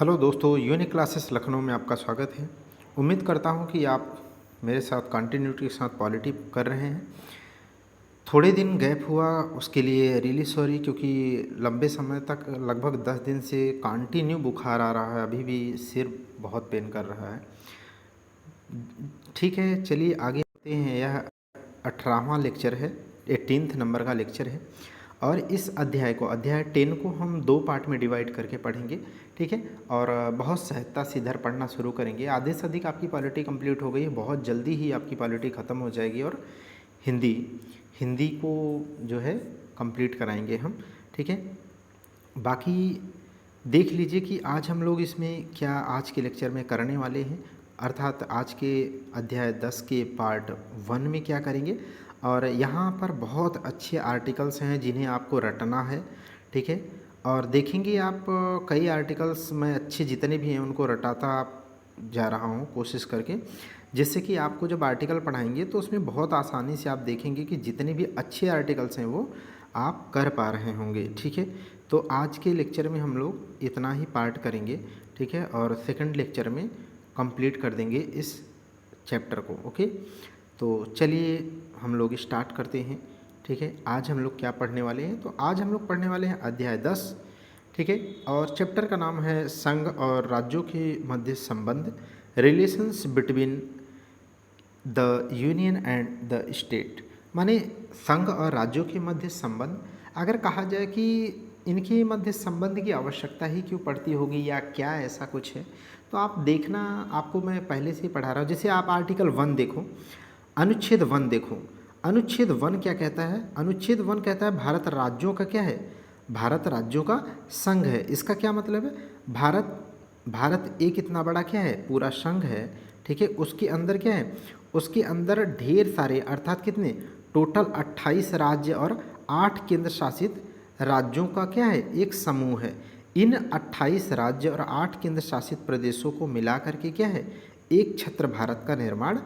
Hello दोस्तों, unique classes Lucknow में आपका स्वागत है। उम्मीद करता हूं कि आप मेरे साथ कंटिन्यूटी के साथ पॉलिटी कर रहे हैं। थोड़े दिन गैप हुआ उसके लिए रियली सॉरी, क्योंकि लंबे समय तक लगभग 10 दिन से कंटिन्यू बुखार आ रहा है। अभी भी सिर बहुत पेन कर रहा है। ठीक है, चलिए आगे बढ़ते हैं। यह 18वां लेक्चर है, 18th नंबर का लेक्चर है और इस अध्याय 10 को हम 2 पार्ट में डिवाइड करके पढ़ेंगे। ठीक है, और बहुत सहजता से इधर पढ़ना शुरू करेंगे। आधे से अधिक आपकी पॉलिटी कंप्लीट हो गई है, बहुत जल्दी ही आपकी पॉलिटी ख़त्म हो जाएगी और हिंदी हिंदी को जो है कंप्लीट कराएंगे हम। ठीक है, बाकी देख लीजिए कि आज हम लोग इसमें क्या आज के लेक्चर में करने वाले हैं, अर्थात आज के अध्याय 10 के पार्ट 1 में क्या करेंगे। और यहाँ पर बहुत अच्छे आर्टिकल्स हैं जिन्हें आपको रटना है। ठीक है, और देखेंगे आप कई आर्टिकल्स मैं अच्छे जितने भी हैं उनको रटाता जा रहा हूँ कोशिश करके, जिससे कि आपको जब आर्टिकल पढ़ाएंगे तो उसमें बहुत आसानी से आप देखेंगे कि जितने भी अच्छे आर्टिकल्स हैं वो आप कर पा रहे होंगे। ठीक है, तो आज के लेक्चर में हम लोग इतना ही पार्ट करेंगे। ठीक है, और सेकंड लेक्चर में कंप्लीट कर देंगे इस चैप्टर को। ओके, तो चलिए हम लोग स्टार्ट करते हैं। ठीक है, आज हम लोग क्या पढ़ने वाले हैं, तो आज हम लोग पढ़ने वाले हैं अध्याय 10। ठीक है, और चैप्टर का नाम है संघ और राज्यों के मध्य संबंध, relations between the union and the state. माने संघ और राज्यों के मध्य संबंध। अगर कहा जाए कि इनके मध्य संबंध की आवश्यकता ही क्यों पड़ती होगी या क्या ऐसा कुछ है, तो आप देखना, आपको मैं पहले से ही पढ़ा रहा हूँ। जैसे आप आर्टिकल 1 देखो, अनुच्छेद 1 देखो। अनुच्छेद 1 क्या कहता है? अनुच्छेद 1 कहता है भारत राज्यों का क्या है? भारत राज्यों का संघ है। इसका क्या मतलब है? भारत एक इतना बड़ा क्या है? पूरा संघ है। ठीक है, उसके अंदर क्या है? उसके अंदर ढेर सारे, अर्थात कितने? टोटल 28 राज्य और 8 केंद्र शासित राज्यों का क्या है? एक समूह है। इन 28 राज्य और 8 केंद्र शासित प्रदेशों को मिला करके क्या है? एक छत्र भारत का निर्माण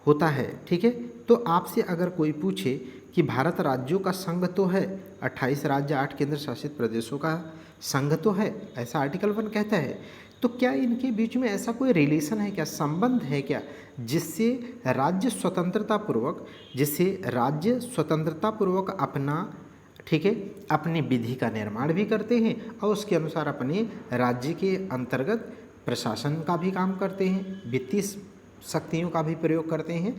होता है। ठीक है, तो आपसे अगर कोई पूछे कि भारत राज्यों का संघ तो है, 28 राज्य 8 केंद्र शासित प्रदेशों का संघ तो है, ऐसा आर्टिकल 1 कहता है, तो क्या इनके बीच में ऐसा कोई रिलेशन है क्या, संबंध है क्या, जिससे राज्य स्वतंत्रता पूर्वक अपना, ठीक है, अपनी विधि का निर्माण भी करते हैं और उसके अनुसार अपने राज्य के अंतर्गत प्रशासन का भी काम करते हैं, वित्तीय शक्तियों का भी प्रयोग करते हैं।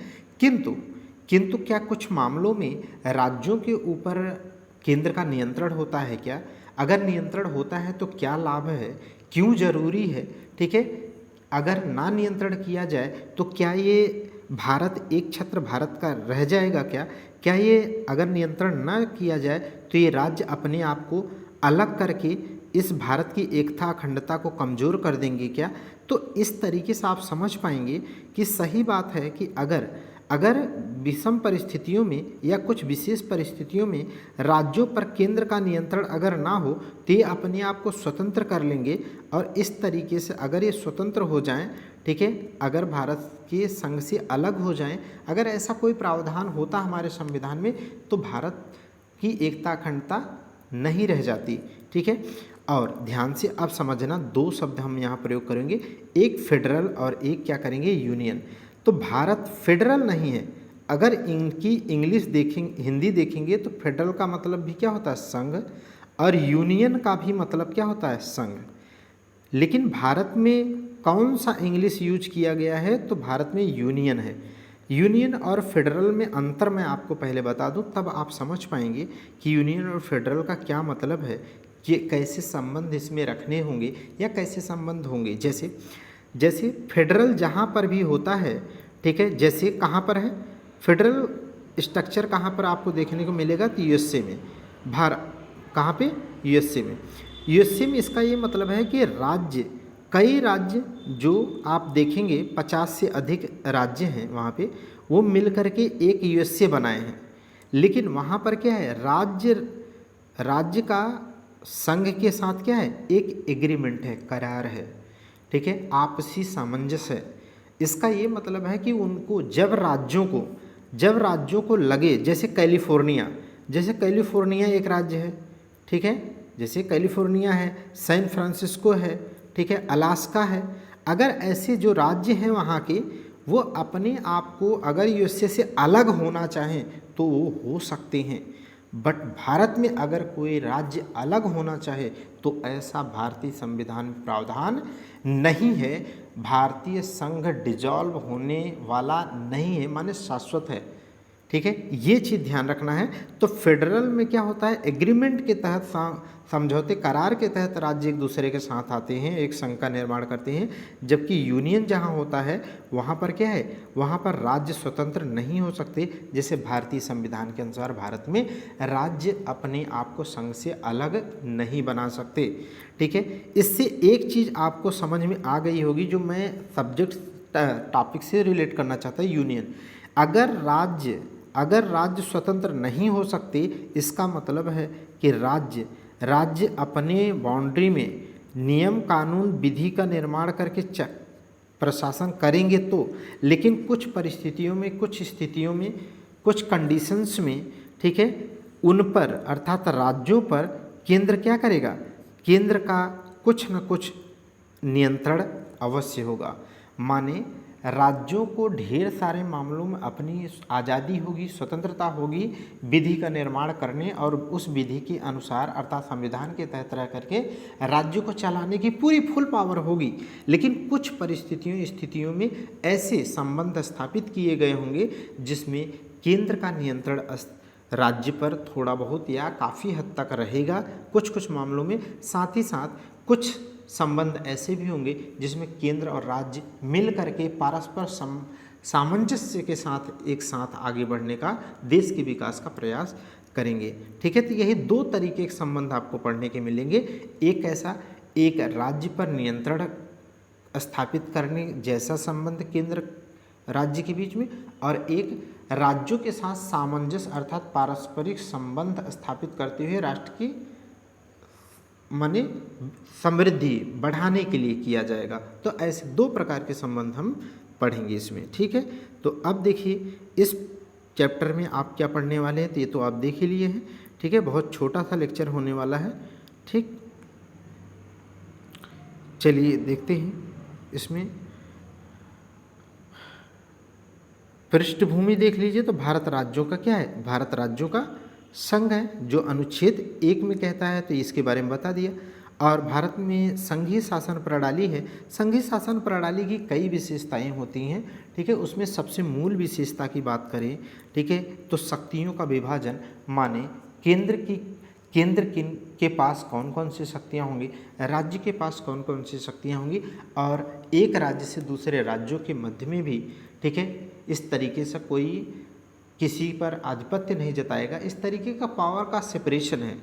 किंतु क्या कुछ मामलों में राज्यों के ऊपर केंद्र का नियंत्रण होता है क्या? अगर नियंत्रण होता है तो क्या लाभ है, क्यों जरूरी है? ठीक है, अगर ना नियंत्रण किया जाए तो क्या ये भारत एक छत्र भारत का रह जाएगा क्या ये अगर नियंत्रण ना किया जाए तो ये राज्य अपने आप को अलग करके इस भारत की एकता अखंडता को कमज़ोर कर देंगे क्या? तो इस तरीके से आप समझ पाएंगे कि सही बात है कि अगर विषम परिस्थितियों में या कुछ विशेष परिस्थितियों में राज्यों पर केंद्र का नियंत्रण अगर ना हो तो ये अपने आप को स्वतंत्र कर लेंगे। और इस तरीके से अगर ये स्वतंत्र हो जाएं, ठीक है, अगर भारत के संघ से अलग हो जाएं, अगर ऐसा कोई प्रावधान होता हमारे संविधान में तो भारत की एकता अखंडता नहीं रह जाती। ठीक है, और ध्यान से अब समझना, 2 शब्द हम यहाँ प्रयोग करेंगे, एक फेडरल और एक क्या करेंगे? यूनियन। तो भारत फेडरल नहीं है। अगर इनकी इंग्लिश देखेंगे, हिंदी देखेंगे तो फेडरल का मतलब भी क्या होता है? संघ, और यूनियन का भी मतलब क्या होता है? संघ। लेकिन भारत में कौन सा इंग्लिश यूज किया गया है? तो भारत में यूनियन है। यूनियन और फेडरल में अंतर मैं आपको पहले बता दूं, तब आप समझ पाएंगे कि यूनियन और फेडरल का क्या मतलब है, कि कैसे संबंध इसमें रखने होंगे या कैसे संबंध होंगे। जैसे फेडरल जहाँ पर भी होता है, ठीक है, जैसे कहाँ पर है फेडरल स्ट्रक्चर, कहाँ पर आपको देखने को मिलेगा? तो यूएसए में। कहाँ पे? यूएसए में। यूएसए में इसका ये मतलब है कि कई राज्य जो आप देखेंगे 50 से अधिक राज्य हैं वहाँ पे, वो मिल करके एक यूएसए बनाए हैं। लेकिन वहाँ पर क्या है? राज्य का संघ के साथ क्या है? एक एग्रीमेंट है, करार है। ठीक है, आपसी सामंजस्य है। इसका ये मतलब है कि उनको जब राज्यों को लगे, जैसे कैलिफोर्निया एक राज्य है, ठीक है, जैसे कैलिफोर्निया है, सैन फ्रांसिस्को है, ठीक है, अलास्का है। अगर ऐसे जो राज्य हैं वहाँ के, वो अपने आप को अगर यूएसए से अलग होना चाहें तो वो हो सकते हैं, बट भारत में अगर कोई राज्य अलग होना चाहे तो ऐसा भारतीय संविधान में प्रावधान नहीं है। भारतीय संघ डिजॉल्व होने वाला नहीं है, माने शाश्वत है। ठीक है, ये चीज़ ध्यान रखना है। तो फेडरल में क्या होता है, एग्रीमेंट के तहत, समझौते करार के तहत राज्य एक दूसरे के साथ आते हैं, एक संघ का निर्माण करते हैं। जबकि यूनियन जहाँ होता है वहाँ पर क्या है, वहाँ पर राज्य स्वतंत्र नहीं हो सकते। जैसे भारतीय संविधान के अनुसार भारत में राज्य अपने आप को संघ से अलग नहीं बना सकते। ठीक है, इससे एक चीज़ आपको समझ में आ गई होगी जो मैं सब्जेक्ट टॉपिक से रिलेट करना चाहता हूँ, यूनियन। अगर राज्य स्वतंत्र नहीं हो सकते, इसका मतलब है कि राज्य अपने बाउंड्री में नियम कानून विधि का निर्माण करके प्रशासन करेंगे तो, लेकिन कुछ परिस्थितियों में, कुछ स्थितियों में, कुछ कंडीशंस में, ठीक है, उन पर अर्थात राज्यों पर केंद्र क्या करेगा, केंद्र का कुछ न कुछ नियंत्रण अवश्य होगा। माने राज्यों को ढेर सारे मामलों में अपनी आज़ादी होगी, स्वतंत्रता होगी विधि का निर्माण करने और उस विधि के अनुसार अर्थात संविधान के तहत रह करके राज्यों को चलाने की पूरी फुल पावर होगी। लेकिन कुछ स्थितियों में ऐसे संबंध स्थापित किए गए होंगे जिसमें केंद्र का नियंत्रण राज्य पर थोड़ा बहुत या काफ़ी हद तक रहेगा कुछ मामलों में। साथ ही साथ कुछ संबंध ऐसे भी होंगे जिसमें केंद्र और राज्य मिल करके परस्पर सामंजस्य के साथ एक साथ आगे बढ़ने का, देश के विकास का प्रयास करेंगे। ठीक है, तो यही दो तरीके के संबंध आपको पढ़ने के मिलेंगे। एक ऐसा, एक राज्य पर नियंत्रण स्थापित करने जैसा संबंध केंद्र राज्य के बीच में, और एक राज्यों के साथ सामंजस्य अर्थात पारस्परिक संबंध स्थापित करते हुए राष्ट्र की माने समृद्धि बढ़ाने के लिए किया जाएगा। तो ऐसे दो प्रकार के संबंध हम पढ़ेंगे इसमें। ठीक है, तो अब देखिए इस चैप्टर में आप क्या पढ़ने वाले हैं, तो ये तो आप देख ही लिए हैं। ठीक है, बहुत छोटा सा लेक्चर होने वाला है। ठीक, चलिए देखते हैं इसमें पृष्ठभूमि देख लीजिए। तो भारत राज्यों का क्या है, भारत राज्यों का संघ है, जो अनुच्छेद 1 में कहता है, तो इसके बारे में बता दिया। और भारत में संघीय शासन प्रणाली है। संघीय शासन प्रणाली की कई विशेषताएं होती हैं। ठीक है, उसमें सबसे मूल विशेषता की बात करें, ठीक है, तो शक्तियों का विभाजन, माने केंद्र के पास कौन कौन सी शक्तियाँ होंगी, राज्य के पास कौन कौन सी शक्तियाँ होंगी, और एक राज्य से दूसरे राज्यों के मध्य में भी, ठीक है, इस तरीके से कोई किसी पर आधिपत्य नहीं जताएगा। इस तरीके का पावर का सेपरेशन है।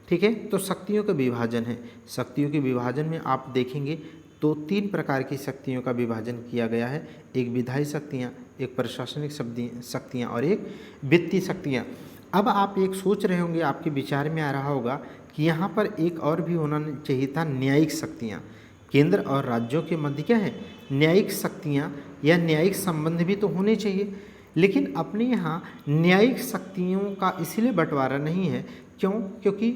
ठीक है, तो शक्तियों का विभाजन है। शक्तियों के विभाजन में आप देखेंगे तो 3 प्रकार की शक्तियों का विभाजन किया गया है। एक विधायी शक्तियाँ, एक प्रशासनिक शक्तियाँ और एक वित्तीय शक्तियाँ। अब आप एक सोच रहे होंगे, आपके विचार में आ रहा होगा कि यहाँ पर एक और भी होना चाहिए था, न्यायिक शक्तियाँ। केंद्र और राज्यों के मध्य क्या है, न्यायिक शक्तियाँ या न्यायिक संबंध भी तो होने चाहिए। लेकिन अपने यहाँ न्यायिक शक्तियों का इसलिए बंटवारा नहीं है, क्यों, क्योंकि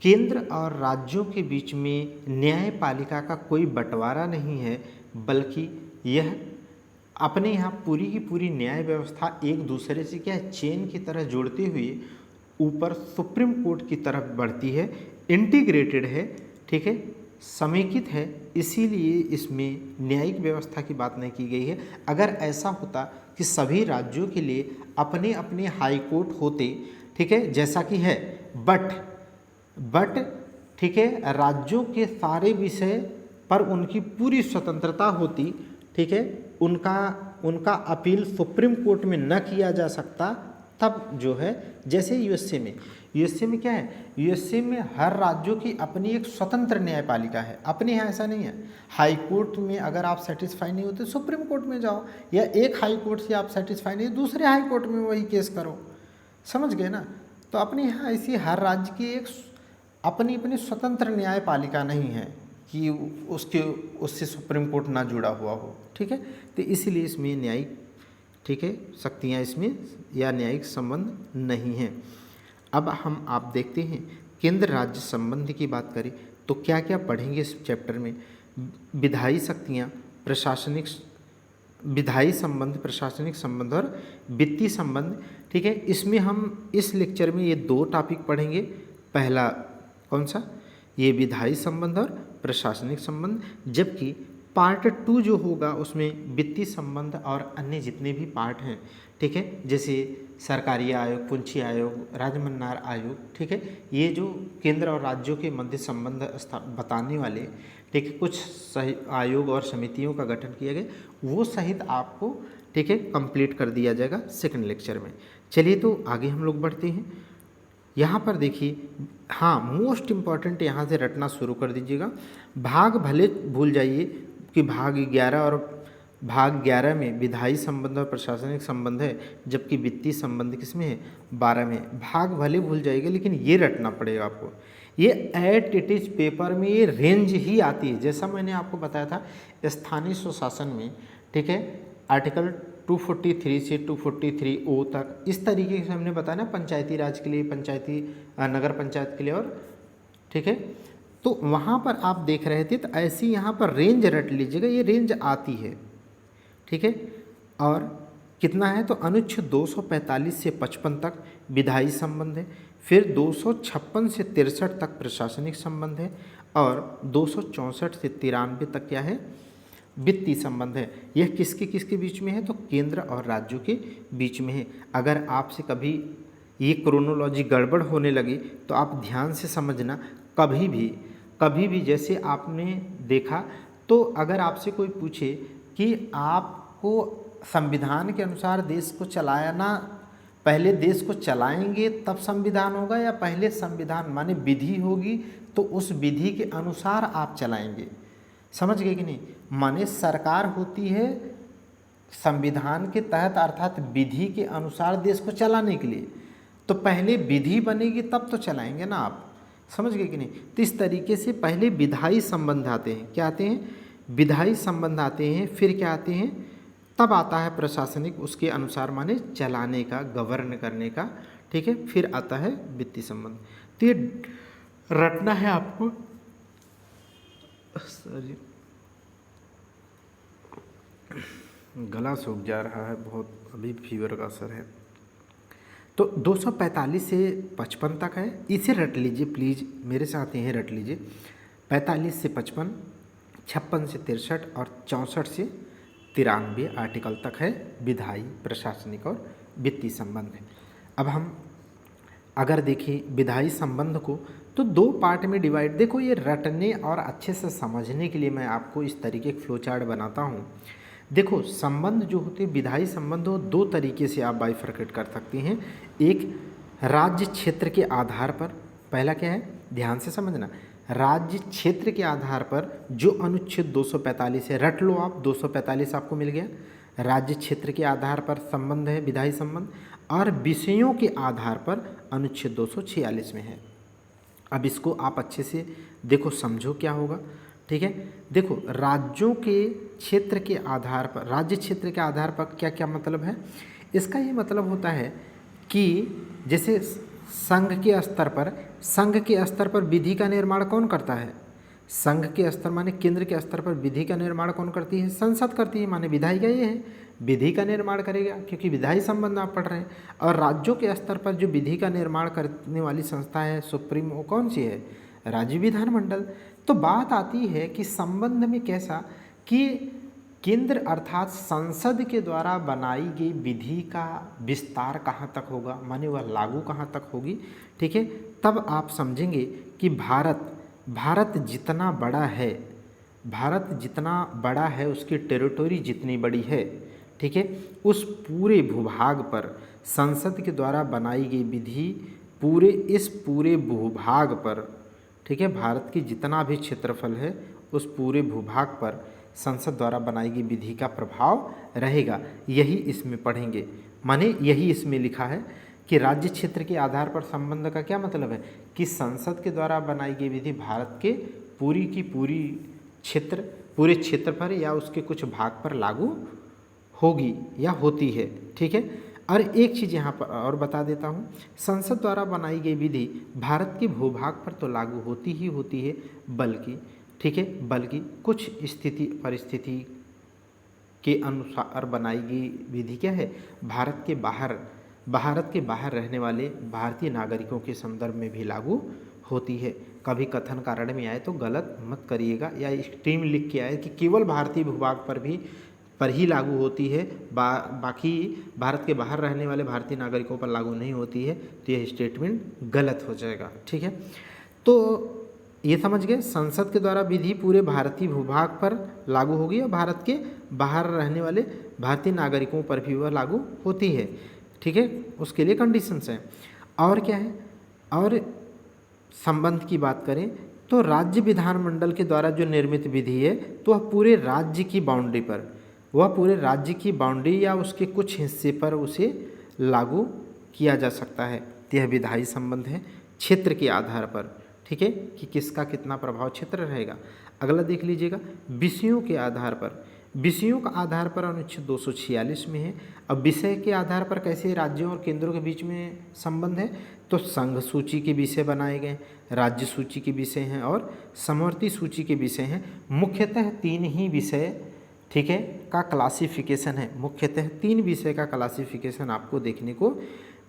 केंद्र और राज्यों के बीच में न्यायपालिका का कोई बंटवारा नहीं है, बल्कि यह अपने यहाँ पूरी की पूरी न्याय व्यवस्था एक दूसरे से क्या है, चेन की तरह जोड़ते हुए ऊपर सुप्रीम कोर्ट की तरफ बढ़ती है, इंटीग्रेटेड है। ठीक है, समेकित है, इसीलिए इसमें न्यायिक व्यवस्था की बात नहीं की गई है। अगर ऐसा होता कि सभी राज्यों के लिए अपने अपने हाई कोर्ट होते, ठीक है, जैसा कि है, बट ठीक है, राज्यों के सारे विषय पर उनकी पूरी स्वतंत्रता होती। ठीक है, उनका अपील सुप्रीम कोर्ट में न किया जा सकता, तब जो है, जैसे यूएसए में क्या है, यूएसए में हर राज्यों की अपनी एक स्वतंत्र न्यायपालिका है। अपने यहाँ ऐसा नहीं है। हाई कोर्ट में अगर आप सेटिस्फाई नहीं होते सुप्रीम कोर्ट में जाओ, या एक हाई कोर्ट से आप सेटिस्फाई नहीं, दूसरे हाई कोर्ट में वही केस करो। समझ गए ना। तो अपने यहाँ ऐसी हर राज्य की एक अपनी अपनी स्वतंत्र न्यायपालिका नहीं है कि उससे सुप्रीम कोर्ट ना जुड़ा हुआ हो। ठीक है, तो इसीलिए इसमें न्यायिक, ठीक है, शक्तियाँ इसमें या न्यायिक संबंध नहीं है। अब आप देखते हैं केंद्र राज्य संबंध की बात करें तो क्या क्या पढ़ेंगे इस चैप्टर में। विधायी शक्तियाँ, प्रशासनिक विधायी संबंध, प्रशासनिक संबंध और वित्तीय संबंध। ठीक है, इसमें हम इस लेक्चर में ये 2 टॉपिक पढ़ेंगे। पहला कौन सा, ये विधायी संबंध और प्रशासनिक संबंध, जबकि पार्ट 2 जो होगा उसमें वित्तीय संबंध और अन्य जितने भी पार्ट हैं, ठीक है, जैसे सरकारी आयोग, पूंजी आयोग, राजमन्नार आयोग, ठीक है, ये जो केंद्र और राज्यों के मध्य संबंध बताने वाले, ठीक है, कुछ सही आयोग और समितियों का गठन किया गया, वो सहित आपको, ठीक है, कंप्लीट कर दिया जाएगा सेकंड लेक्चर में। चलिए तो आगे हम लोग बढ़ते हैं। यहाँ पर देखिए, हाँ, मोस्ट इम्पॉर्टेंट यहाँ से रटना शुरू कर दीजिएगा। भाग भले भूल जाइए कि भाग 11 और भाग 11 में विधायी संबंध और प्रशासनिक संबंध है, जबकि वित्तीय संबंध किसमें है, 12 में। भाग भले भूल जाइएगा लेकिन ये रटना पड़ेगा आपको। ये एट इट इज पेपर में ये रेंज ही आती है, जैसा मैंने आपको बताया था स्थानीय स्वशासन में, ठीक है, आर्टिकल 243 से 243O तक, इस तरीके से हमने बताया ना, पंचायती राज के लिए, पंचायती नगर पंचायत के लिए, और ठीक है, तो वहाँ पर आप देख रहे थे, तो ऐसी यहाँ पर रेंज रट लीजिएगा, ये रेंज आती है, ठीक है। और कितना है, तो अनुच्छेद 245 से 55 तक विधायी संबंध है, फिर 256 से 63 तक प्रशासनिक संबंध है, और 264 से 93 तक क्या है, वित्तीय संबंध है। यह किसके किसके बीच में है, तो केंद्र और राज्यों के बीच में है। अगर आपसे कभी ये क्रोनोलॉजी गड़बड़ होने लगी तो आप ध्यान से समझना, कभी भी जैसे आपने देखा, तो अगर आपसे कोई पूछे कि आपको संविधान के अनुसार देश को चलाना, पहले देश को चलाएंगे तब संविधान होगा, या पहले संविधान माने विधि होगी तो उस विधि के अनुसार आप चलाएंगे, समझ गए कि नहीं। माने सरकार होती है संविधान के तहत, अर्थात विधि के अनुसार देश को चलाने के लिए, तो पहले विधि बनेगी तब तो चलाएंगे ना आप, समझ गए कि नहीं। तो इस तरीके से पहले विधायी संबंध आते हैं, क्या आते हैं, विधायी संबंध आते हैं, फिर क्या आते हैं, तब आता है प्रशासनिक, उसके अनुसार माने चलाने का, गवर्न करने का, ठीक है, फिर आता है वित्तीय संबंध। तो ये रटना है आपको। सॉरी, गला सूख जा रहा है बहुत, अभी फीवर का असर है। तो 245 से 55 तक है, इसे रट लीजिए प्लीज़, मेरे साथ यहीं रट लीजिए। 45 से 55, 56 से 63 और 64 से 93 आर्टिकल तक है विधायी, प्रशासनिक और वित्तीय संबंध है। अब हम अगर देखें विधायी संबंध को, तो 2 पार्ट में डिवाइड, देखो ये रटने और अच्छे से समझने के लिए मैं आपको इस तरीके का फ्लो चार्ट बनाता हूँ। देखो संबंध जो होते हैं, विधायी संबंध हो 2 तरीके से आप बाइफरकेट कर सकते हैं। एक राज्य क्षेत्र के आधार पर, पहला क्या है, ध्यान से समझना, राज्य क्षेत्र के आधार पर जो अनुच्छेद 245 है, रट लो आप, 245 आपको मिल गया, राज्य क्षेत्र के आधार पर संबंध है विधायी संबंध, और विषयों के आधार पर अनुच्छेद 246 में है। अब इसको आप अच्छे से देखो, समझो क्या होगा, ठीक है। देखो राज्यों के क्षेत्र के आधार पर, राज्य क्षेत्र के आधार पर क्या क्या मतलब है, इसका ये मतलब होता है कि जैसे संघ के स्तर पर विधि का निर्माण कौन करता है, संघ के स्तर माने केंद्र के स्तर पर विधि का निर्माण कौन करती है, संसद करती है, माने विधायी का ये है, विधि का निर्माण करेगा, क्योंकि विधायी संबंध आप पढ़ रहे हैं। और राज्यों के स्तर पर जो विधि का निर्माण करने वाली संस्था है सुप्रीम, वो कौन सी है, राज्य विधानमंडल। तो बात आती है कि संबंध में कैसा, कि केंद्र अर्थात संसद के द्वारा बनाई गई विधि का विस्तार कहाँ तक होगा, माने वह लागू कहाँ तक होगी, ठीक है। तब आप समझेंगे कि भारत जितना बड़ा है, उसकी टेरिटोरी जितनी बड़ी है, ठीक है, उस पूरे भूभाग पर संसद के द्वारा बनाई गई विधि इस पूरे भूभाग पर, ठीक है, भारत की जितना भी क्षेत्रफल है उस पूरे भूभाग पर संसद द्वारा बनाई गई विधि का प्रभाव रहेगा। यही इसमें पढ़ेंगे, माने यही इसमें लिखा है कि राज्य क्षेत्र के आधार पर संबंध का क्या मतलब है, कि संसद के द्वारा बनाई गई विधि भारत के पूरी की पूरी पूरे क्षेत्र पर या उसके कुछ भाग पर लागू होगी या होती है, ठीक है। और एक चीज़ यहाँ पर और बता देता हूँ, संसद द्वारा बनाई गई विधि भारत के भूभाग पर तो लागू होती ही होती है, बल्कि ठीक है, बल्कि कुछ स्थिति परिस्थिति के अनुसार बनाई गई विधि क्या है, भारत के बाहर रहने वाले भारतीय नागरिकों के संदर्भ में भी लागू होती है। कभी कथन कारण में आए तो गलत मत करिएगा, या एक्सट्रीम लिख के आए कि केवल भारतीय भूभाग पर ही लागू होती है, बाकी भारत के बाहर रहने वाले भारतीय नागरिकों पर लागू नहीं होती है, तो यह स्टेटमेंट गलत हो जाएगा। ठीक है, तो ये समझ गए, संसद के द्वारा विधि पूरे भारतीय भूभाग पर लागू होगी और भारत के बाहर रहने वाले भारतीय नागरिकों पर भी वह लागू होती है। ठीक है, उसके लिए कंडीशंस हैं। और क्या है, और संबंध की बात करें तो राज्य विधानमंडल के द्वारा जो निर्मित विधि है तो वह पूरे राज्य की बाउंड्री या उसके कुछ हिस्से पर उसे लागू किया जा सकता है। तो यह विधायी संबंध है क्षेत्र के आधार पर। ठीक है, कि किसका कितना प्रभाव क्षेत्र रहेगा। अगला देख लीजिएगा, विषयों के आधार पर। विषयों का आधार पर अनुच्छेद 246 में है। अब विषय के आधार पर कैसे राज्यों और केंद्रों के बीच में संबंध है, तो संघ सूची के विषय बनाए गए, राज्य सूची के विषय हैं और समवर्ती सूची के विषय हैं। मुख्यतः 3 ही विषय, ठीक है, का क्लासिफिकेशन है। मुख्यतः 3 विषय का क्लासिफिकेशन आपको देखने को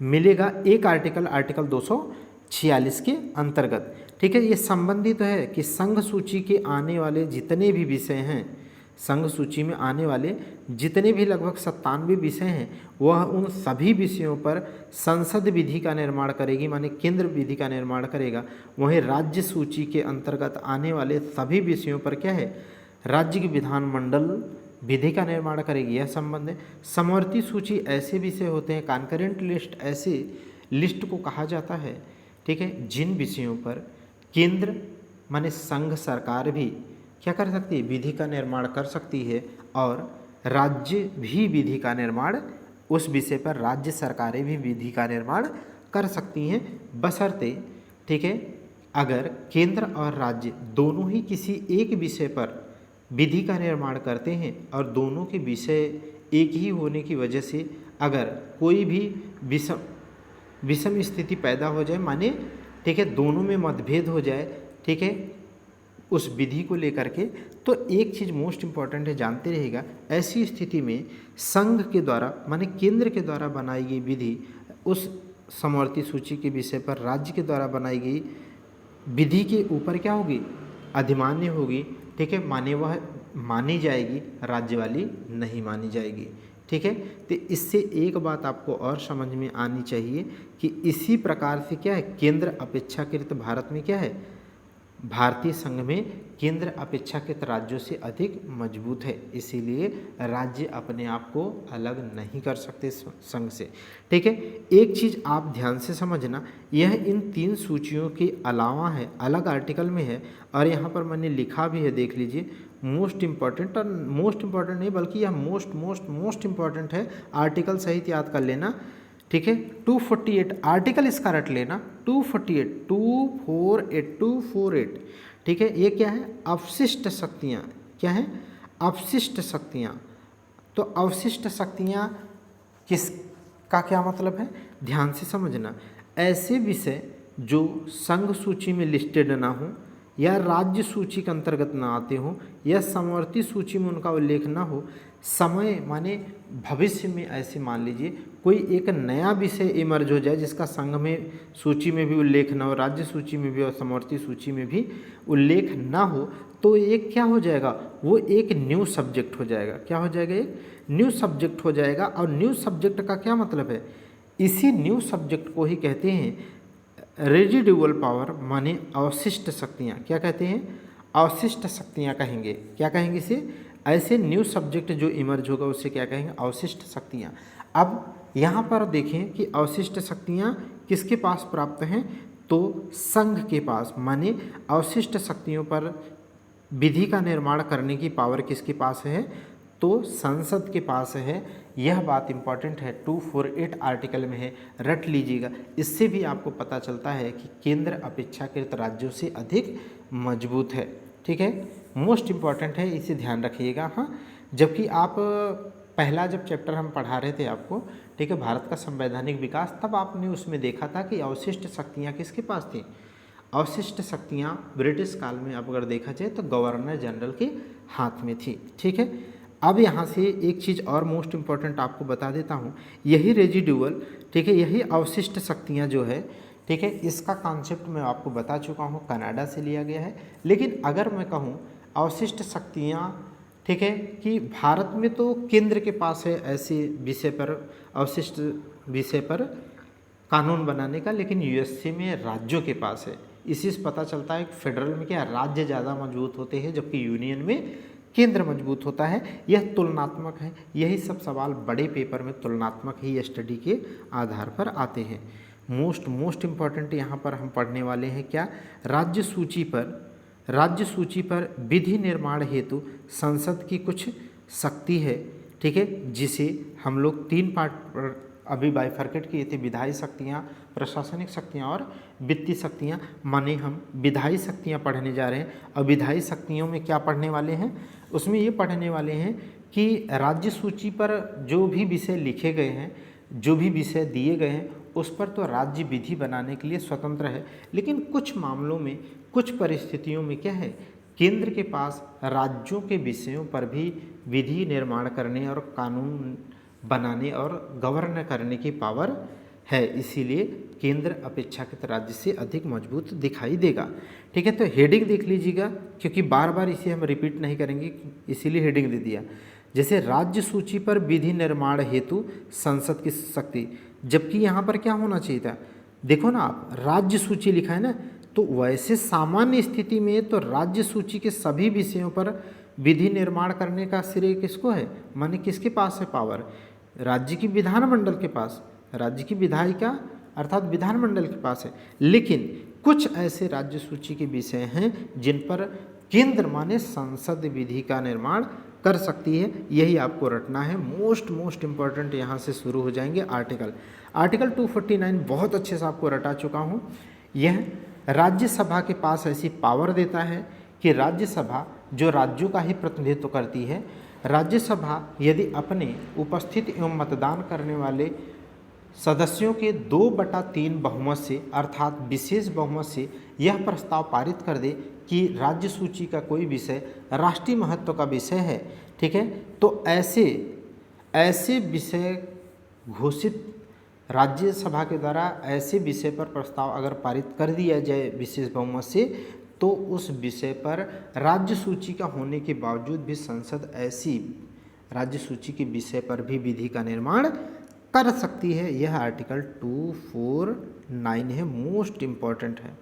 मिलेगा एक आर्टिकल 246 के अंतर्गत। ठीक है, ये संबंधित है कि संघ सूची के आने वाले जितने भी विषय हैं, संघ सूची में आने वाले जितने भी लगभग 97 विषय हैं, वह उन सभी विषयों पर संसद विधि का निर्माण करेगी, माने केंद्र विधि का निर्माण करेगा। वहीं राज्य सूची के अंतर्गत आने वाले सभी विषयों पर क्या है, राज्य की विधानमंडल विधि का निर्माण करेगी। यह संबंध है। समवर्ती सूची ऐसे विषय होते हैं, कॉन्करेंट लिस्ट ऐसे लिस्ट को कहा जाता है, ठीक है, जिन विषयों पर केंद्र माने संघ सरकार भी क्या कर सकती है, विधि का निर्माण कर सकती है, और राज्य भी विधि का निर्माण, उस विषय पर राज्य सरकारें भी विधि का निर्माण कर सकती हैं, बशर्ते, ठीक है, अगर केंद्र और राज्य दोनों ही किसी एक विषय पर विधि का निर्माण करते हैं और दोनों के विषय एक ही होने की वजह से अगर कोई भी विषम स्थिति पैदा हो जाए, माने, ठीक है, दोनों में मतभेद हो जाए, ठीक है, उस विधि को लेकर के, तो एक चीज़ मोस्ट इम्पॉर्टेंट है, जानते रहेगा, ऐसी स्थिति में संघ के द्वारा माने केंद्र के द्वारा बनाई गई विधि उस समवर्ती सूची के विषय पर राज्य के द्वारा बनाई गई विधि के ऊपर क्या होगी, अधिमान्य होगी। ठीक है, माने वह मानी जाएगी, राज्य वाली नहीं मानी जाएगी। ठीक है, तो इससे एक बात आपको और समझ में आनी चाहिए कि इसी प्रकार से क्या है, केंद्र अपेक्षाकृत भारत में क्या है, भारतीय संघ में केंद्र अपेक्षाकृत राज्यों से अधिक मजबूत है, इसीलिए राज्य अपने आप को अलग नहीं कर सकते संघ से। ठीक है, एक चीज़ आप ध्यान से समझना, यह इन 3 सूचियों के अलावा है, अलग आर्टिकल में है, और यहाँ पर मैंने लिखा भी है, देख लीजिए, मोस्ट इम्पॉर्टेंट, और मोस्ट इम्पॉर्टेंट नहीं बल्कि यह मोस्ट इम्पॉर्टेंट है, आर्टिकल सहित याद कर लेना। ठीक है, 248 आर्टिकल इसका रट लेना, 248। ठीक है, ये क्या है, अवशिष्ट शक्तियाँ। क्या है, अवशिष्ट शक्तियाँ। तो अवशिष्ट शक्तियाँ किसका क्या मतलब है, ध्यान से समझना। ऐसे विषय जो संघ सूची में लिस्टेड ना हो, या राज्य सूची के अंतर्गत ना आते हो, या समवर्ती सूची में उनका उल्लेख ना हो, समय माने भविष्य में ऐसे मान लीजिए कोई एक नया विषय इमर्ज हो जाए जिसका संघ में सूची में भी उल्लेख ना हो, राज्य सूची में भी और समवर्ती सूची में भी उल्लेख ना हो, तो एक क्या हो जाएगा, वो एक न्यू सब्जेक्ट हो जाएगा। क्या हो जाएगा, एक न्यू सब्जेक्ट हो जाएगा। और न्यू सब्जेक्ट का क्या मतलब है, इसी न्यू सब्जेक्ट को ही कहते हैं रेजिडुअल पावर, माने अवशिष्ट शक्तियाँ। क्या कहते हैं, अवशिष्ट शक्तियाँ कहेंगे। क्या कहेंगे इसे, ऐसे न्यू सब्जेक्ट जो इमर्ज होगा उसे क्या कहेंगे, अवशिष्ट शक्तियाँ। अब यहाँ पर देखें कि अवशिष्ट शक्तियाँ किसके पास प्राप्त हैं, तो संघ के पास, माने अवशिष्ट शक्तियों पर विधि का निर्माण करने की पावर किसके पास है, तो संसद के पास है। यह बात इंपॉर्टेंट है, 248 आर्टिकल में है, रट लीजिएगा। इससे भी आपको पता चलता है कि केंद्र अपेक्षाकृत राज्यों से अधिक मजबूत है। ठीक है, मोस्ट इम्पॉर्टेंट है, इसे ध्यान रखिएगा। हाँ, जबकि आप पहला जब चैप्टर हम पढ़ा रहे थे आपको, ठीक है, भारत का संवैधानिक विकास, तब आपने उसमें देखा था कि अवशिष्ट शक्तियाँ किसके पास थी, अवशिष्ट शक्तियाँ ब्रिटिश काल में अब अगर देखा जाए तो गवर्नर जनरल के हाथ में थी। ठीक है, अब यहाँ से एक चीज़ और मोस्ट इम्पॉर्टेंट आपको बता देता हूँ, यही रेजिडुअल, ठीक है, यही अवशिष्ट शक्तियाँ जो है, ठीक है, इसका कॉन्सेप्ट मैं आपको बता चुका हूँ, कनाडा से लिया गया है। लेकिन अगर मैं कहूँ अवशिष्ट शक्तियाँ, ठीक है, कि भारत में तो केंद्र के पास है ऐसे विषय पर, अवशिष्ट विषय पर कानून बनाने का, लेकिन यूएसए में राज्यों के पास है। इसी से पता चलता है कि फेडरल में क्या राज्य ज़्यादा मजबूत होते हैं, जबकि यूनियन में केंद्र मजबूत होता है। यह तुलनात्मक है, यही सब सवाल बड़े पेपर में तुलनात्मक ही स्टडी के आधार पर आते हैं। मोस्ट इम्पॉर्टेंट यहाँ पर हम पढ़ने वाले हैं क्या, राज्य सूची पर विधि निर्माण हेतु संसद की कुछ शक्ति है, ठीक है, जिसे हम लोग 3 पार्ट पर अभी बाइफर्केट किए थे, विधायी शक्तियाँ, प्रशासनिक शक्तियाँ और वित्तीय शक्तियाँ। माने हम विधायी शक्तियाँ पढ़ने जा रहे हैं। अब विधायी शक्तियों में क्या पढ़ने वाले हैं, उसमें ये पढ़ने वाले हैं कि राज्य सूची पर जो भी विषय लिखे गए हैं, जो भी विषय दिए गए हैं, उस पर तो राज्य विधि बनाने के लिए स्वतंत्र है, लेकिन कुछ मामलों में, कुछ परिस्थितियों में क्या है, केंद्र के पास राज्यों के विषयों पर भी विधि निर्माण करने और कानून बनाने और गवर्न करने की पावर है। इसीलिए केंद्र अपेक्षाकृत राज्य से अधिक मजबूत दिखाई देगा। ठीक है, तो हेडिंग देख लीजिएगा, क्योंकि बार बार इसे हम रिपीट नहीं करेंगे, इसीलिए हेडिंग दे दिया। जैसे राज्य सूची पर विधि निर्माण हेतु संसद की शक्ति, जबकि यहाँ पर क्या होना चाहिए था, देखो ना आप, राज्य सूची लिखा है ना, तो वैसे सामान्य स्थिति में तो राज्य सूची के सभी विषयों पर विधि निर्माण करने का श्रेय किसको है, माने किसके पास है पावर, राज्य की विधानमंडल के पास, राज्य की विधायिका अर्थात विधानमंडल के पास है। लेकिन कुछ ऐसे राज्य सूची के विषय हैं जिन पर केंद्र माने संसद विधि का निर्माण कर सकती है, यही आपको रटना है। मोस्ट इम्पॉर्टेंट यहाँ से शुरू हो जाएंगे आर्टिकल 249 बहुत अच्छे से आपको रटा चुका हूँ। यह राज्यसभा के पास ऐसी पावर देता है कि राज्यसभा जो राज्यों का ही प्रतिनिधित्व करती है, राज्यसभा यदि अपने उपस्थित एवं मतदान करने वाले सदस्यों के 2/3 बहुमत से अर्थात विशेष बहुमत से यह प्रस्ताव पारित कर दे कि राज्य सूची का कोई विषय राष्ट्रीय महत्व का विषय है, ठीक है, तो ऐसे विषय घोषित राज्यसभा के द्वारा ऐसे विषय पर प्रस्ताव अगर पारित कर दिया जाए विशेष बहुमत से, तो उस विषय पर राज्य सूची का होने के बावजूद भी संसद ऐसी राज्य सूची के विषय पर भी विधि का निर्माण कर सकती है। यह आर्टिकल 249 है, मोस्ट इम्पॉर्टेंट है।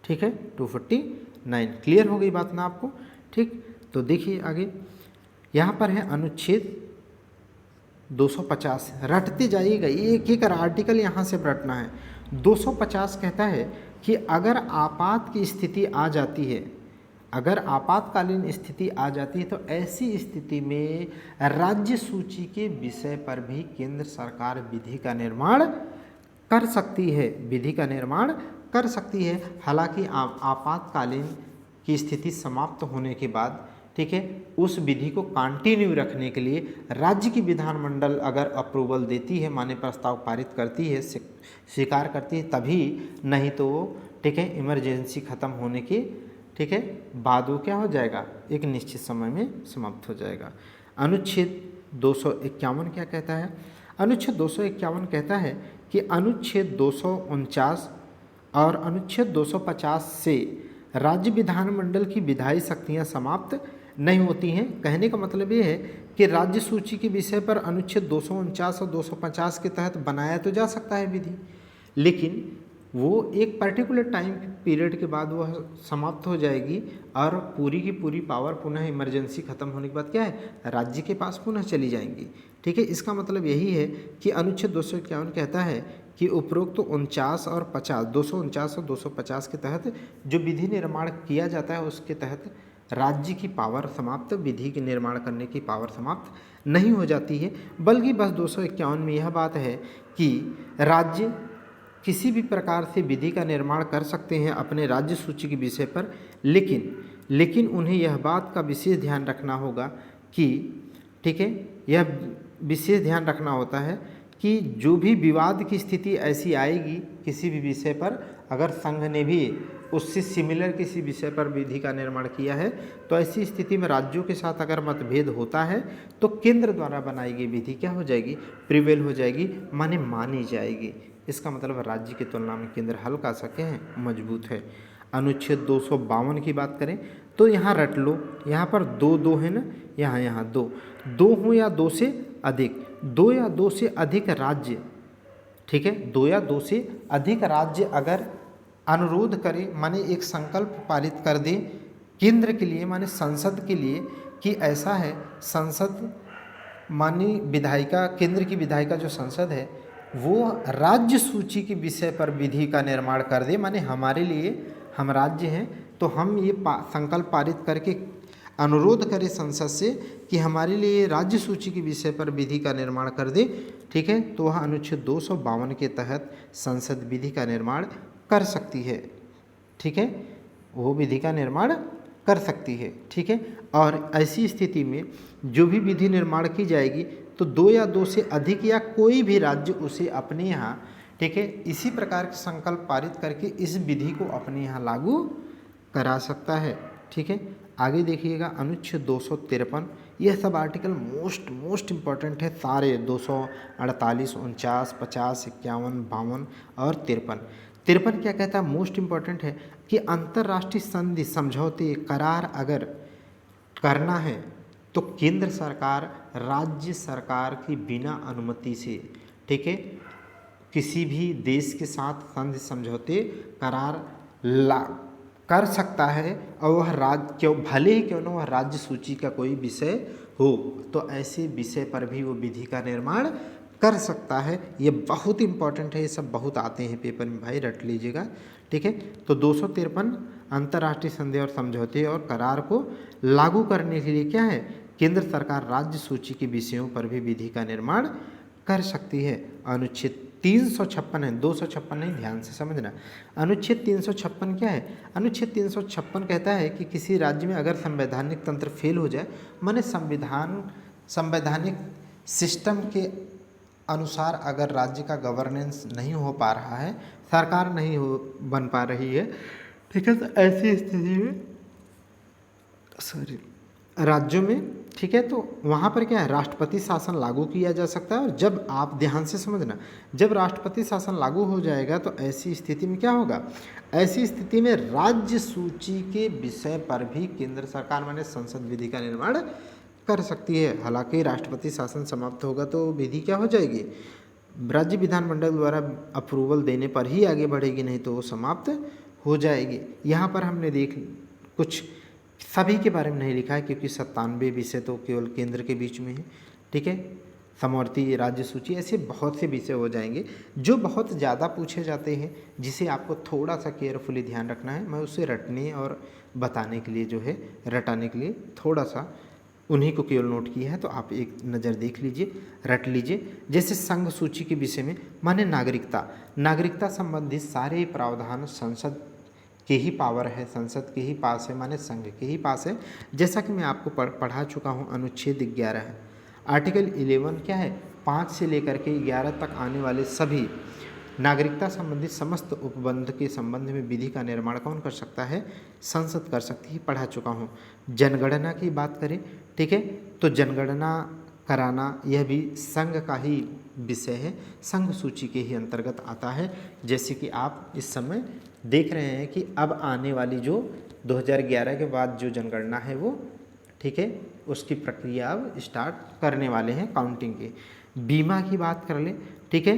ठीक है, 249 क्लियर हो गई बात ना आपको। ठीक, तो देखिए आगे यहाँ पर है अनुच्छेद 250, रटते जाइएगा, एक एक आर्टिकल यहाँ से रटना है। 250 कहता है कि अगर आपात की स्थिति आ जाती है, अगर आपातकालीन स्थिति आ जाती है, तो ऐसी स्थिति में राज्य सूची के विषय पर भी केंद्र सरकार विधि का निर्माण कर सकती है, विधि का निर्माण कर सकती है। हालांकि आपातकालीन की स्थिति समाप्त होने के बाद, ठीक है, उस विधि को कंटिन्यू रखने के लिए राज्य की विधानमंडल अगर अप्रूवल देती है, माने प्रस्ताव पारित करती है, स्वीकार करती है, तभी, नहीं तो ठीक है इमरजेंसी खत्म होने की, ठीक है, बाद वो क्या हो जाएगा, एक निश्चित समय में समाप्त हो जाएगा। अनुच्छेद 251 क्या कहता है, अनुच्छेद 251 कहता है कि अनुच्छेद 249 और अनुच्छेद 250 से राज्य विधानमंडल की विधायी शक्तियां समाप्त नहीं होती हैं। कहने का मतलब ये है कि राज्य सूची के विषय पर अनुच्छेद 249 और 250 के तहत बनाया तो जा सकता है विधि, लेकिन वो एक पर्टिकुलर टाइम पीरियड के बाद वह समाप्त हो जाएगी और पूरी की पूरी पावर पुनः इमरजेंसी खत्म होने के बाद क्या है, राज्य के पास पुनः चली जाएंगी। ठीक है, इसका मतलब यही है कि अनुच्छेद 251 कहता है कि उपरोक्त 49 और 50, 249 और 250 के तहत जो विधि निर्माण किया जाता है, उसके तहत राज्य की पावर समाप्त, विधि के निर्माण करने की पावर समाप्त नहीं हो जाती है। बल्कि बस 251 में यह बात है कि राज्य किसी भी प्रकार से विधि का निर्माण कर सकते हैं अपने राज्य सूची के विषय पर, लेकिन उन्हें यह बात का विशेष ध्यान रखना होगा कि, ठीक है, यह विशेष ध्यान रखना होता है कि जो भी विवाद की स्थिति ऐसी आएगी किसी भी विषय पर, अगर संघ ने भी उससे सिमिलर किसी विषय पर विधि का निर्माण किया है, तो ऐसी स्थिति में राज्यों के साथ अगर मतभेद होता है तो केंद्र द्वारा बनाई गई विधि क्या हो जाएगी, प्रिवेल हो जाएगी, माने मानी जाएगी। इसका मतलब राज्य की तुलना में केंद्र हल्का सा क्या है, मजबूत है। अनुच्छेद 252 की बात करें तो यहाँ रट लो, यहाँ पर दो दो है ना, यहाँ दो दो हो या दो से अधिक, दो या दो से अधिक राज्य, ठीक है, दो या दो से अधिक राज्य अगर अनुरोध करे, माने एक संकल्प पारित कर दे केंद्र के लिए, माने संसद के लिए कि ऐसा है, संसद मानी विधायिका, केंद्र की विधायिका जो संसद है वो राज्य सूची के विषय पर विधि का निर्माण कर दे, माने हमारे लिए, हम राज्य हैं तो हम ये संकल्प पारित करके अनुरोध करें संसद से कि हमारे लिए राज्य सूची के विषय पर विधि का निर्माण कर दे, ठीक है, तो वह अनुच्छेद 252 के तहत संसद विधि का निर्माण कर सकती है, ठीक है, वो विधि का निर्माण कर सकती है, ठीक है। और ऐसी स्थिति में जो भी विधि निर्माण की जाएगी तो दो या दो से अधिक या कोई भी राज्य उसे अपने यहाँ, ठीक है, इसी प्रकार के संकल्प पारित करके इस विधि को अपने यहाँ लागू करा सकता है, ठीक है। आगे देखिएगा अनुच्छेद 253, यह सब आर्टिकल मोस्ट इम्पॉर्टेंट है सारे, 248, 49, 50, 51, 52 और 53 क्या कहता है, मोस्ट इम्पॉर्टेंट है कि अंतर्राष्ट्रीय संधि, समझौते, करार अगर करना है तो केंद्र सरकार राज्य सरकार की बिना अनुमति से, ठीक है, किसी भी देश के साथ संधि, समझौते, करार कर सकता है, और वह राज्य क्यों, भले ही क्यों न वह राज्य सूची का कोई विषय हो, तो ऐसे विषय पर भी वो विधि का निर्माण कर सकता है। ये बहुत इंपॉर्टेंट है, ये सब बहुत आते हैं पेपर में भाई, रट लीजिएगा, ठीक है। तो 253 अंतर्राष्ट्रीय संधि और समझौते और करार को लागू करने के लिए क्या है, केंद्र सरकार राज्य सूची के विषयों पर भी विधि का निर्माण कर सकती है। अनुच्छेद 356 है, 256 नहीं, ध्यान से समझना। अनुच्छेद 356 क्या है, अनुच्छेद 356 कहता है कि किसी राज्य में अगर संवैधानिक तंत्र फेल हो जाए, माने संवैधानिक सिस्टम के अनुसार अगर राज्य का गवर्नेंस नहीं हो पा रहा है, सरकार नहीं बन पा रही है, ठीक है, तो ऐसी स्थिति में राज्यों में, ठीक है, तो वहाँ पर क्या है, राष्ट्रपति शासन लागू किया जा सकता है। और जब आप ध्यान से समझना, जब राष्ट्रपति शासन लागू हो जाएगा तो ऐसी स्थिति में क्या होगा, ऐसी स्थिति में राज्य सूची के विषय पर भी केंद्र सरकार माने संसद विधि का निर्माण कर सकती है। हालांकि राष्ट्रपति शासन समाप्त होगा तो विधि क्या हो जाएगी, राज्य विधानमंडल द्वारा अप्रूवल देने पर ही आगे बढ़ेगी, नहीं तो वो समाप्त हो जाएगी। यहाँ पर हमने कुछ सभी के बारे में नहीं लिखा है क्योंकि 97 विषय तो केवल केंद्र के बीच में है, ठीक है, समवर्ती राज्य सूची, ऐसे बहुत से विषय हो जाएंगे जो बहुत ज़्यादा पूछे जाते हैं, जिसे आपको थोड़ा सा केयरफुली ध्यान रखना है। मैं उसे रटने और बताने के लिए जो है, रटाने के लिए थोड़ा सा उन्हीं को केवल नोट किया है, तो आप एक नज़र देख लीजिए, रट लीजिए। जैसे संघ सूची के विषय में, माने नागरिकता संबंधित सारे प्रावधान संसद के ही पावर है, संसद के ही पास है, माने संघ के ही पास है। जैसा कि मैं आपको पढ़ा चुका हूँ, अनुच्छेद 11 है, आर्टिकल 11 क्या है, 5 से लेकर के 11 तक आने वाले सभी नागरिकता संबंधित समस्त उपबंध के संबंध में विधि का निर्माण कौन कर सकता है, संसद कर सकती है, पढ़ा चुका हूँ। जनगणना की बात करें, ठीक है, तो जनगणना कराना यह भी संघ का ही विषय है, संघ सूची के ही अंतर्गत आता है। जैसे कि आप इस समय देख रहे हैं कि अब आने वाली जो 2011 के बाद जो जनगणना है वो, ठीक है, उसकी प्रक्रिया अब स्टार्ट करने वाले हैं काउंटिंग के। बीमा की बात कर लें, ठीक है,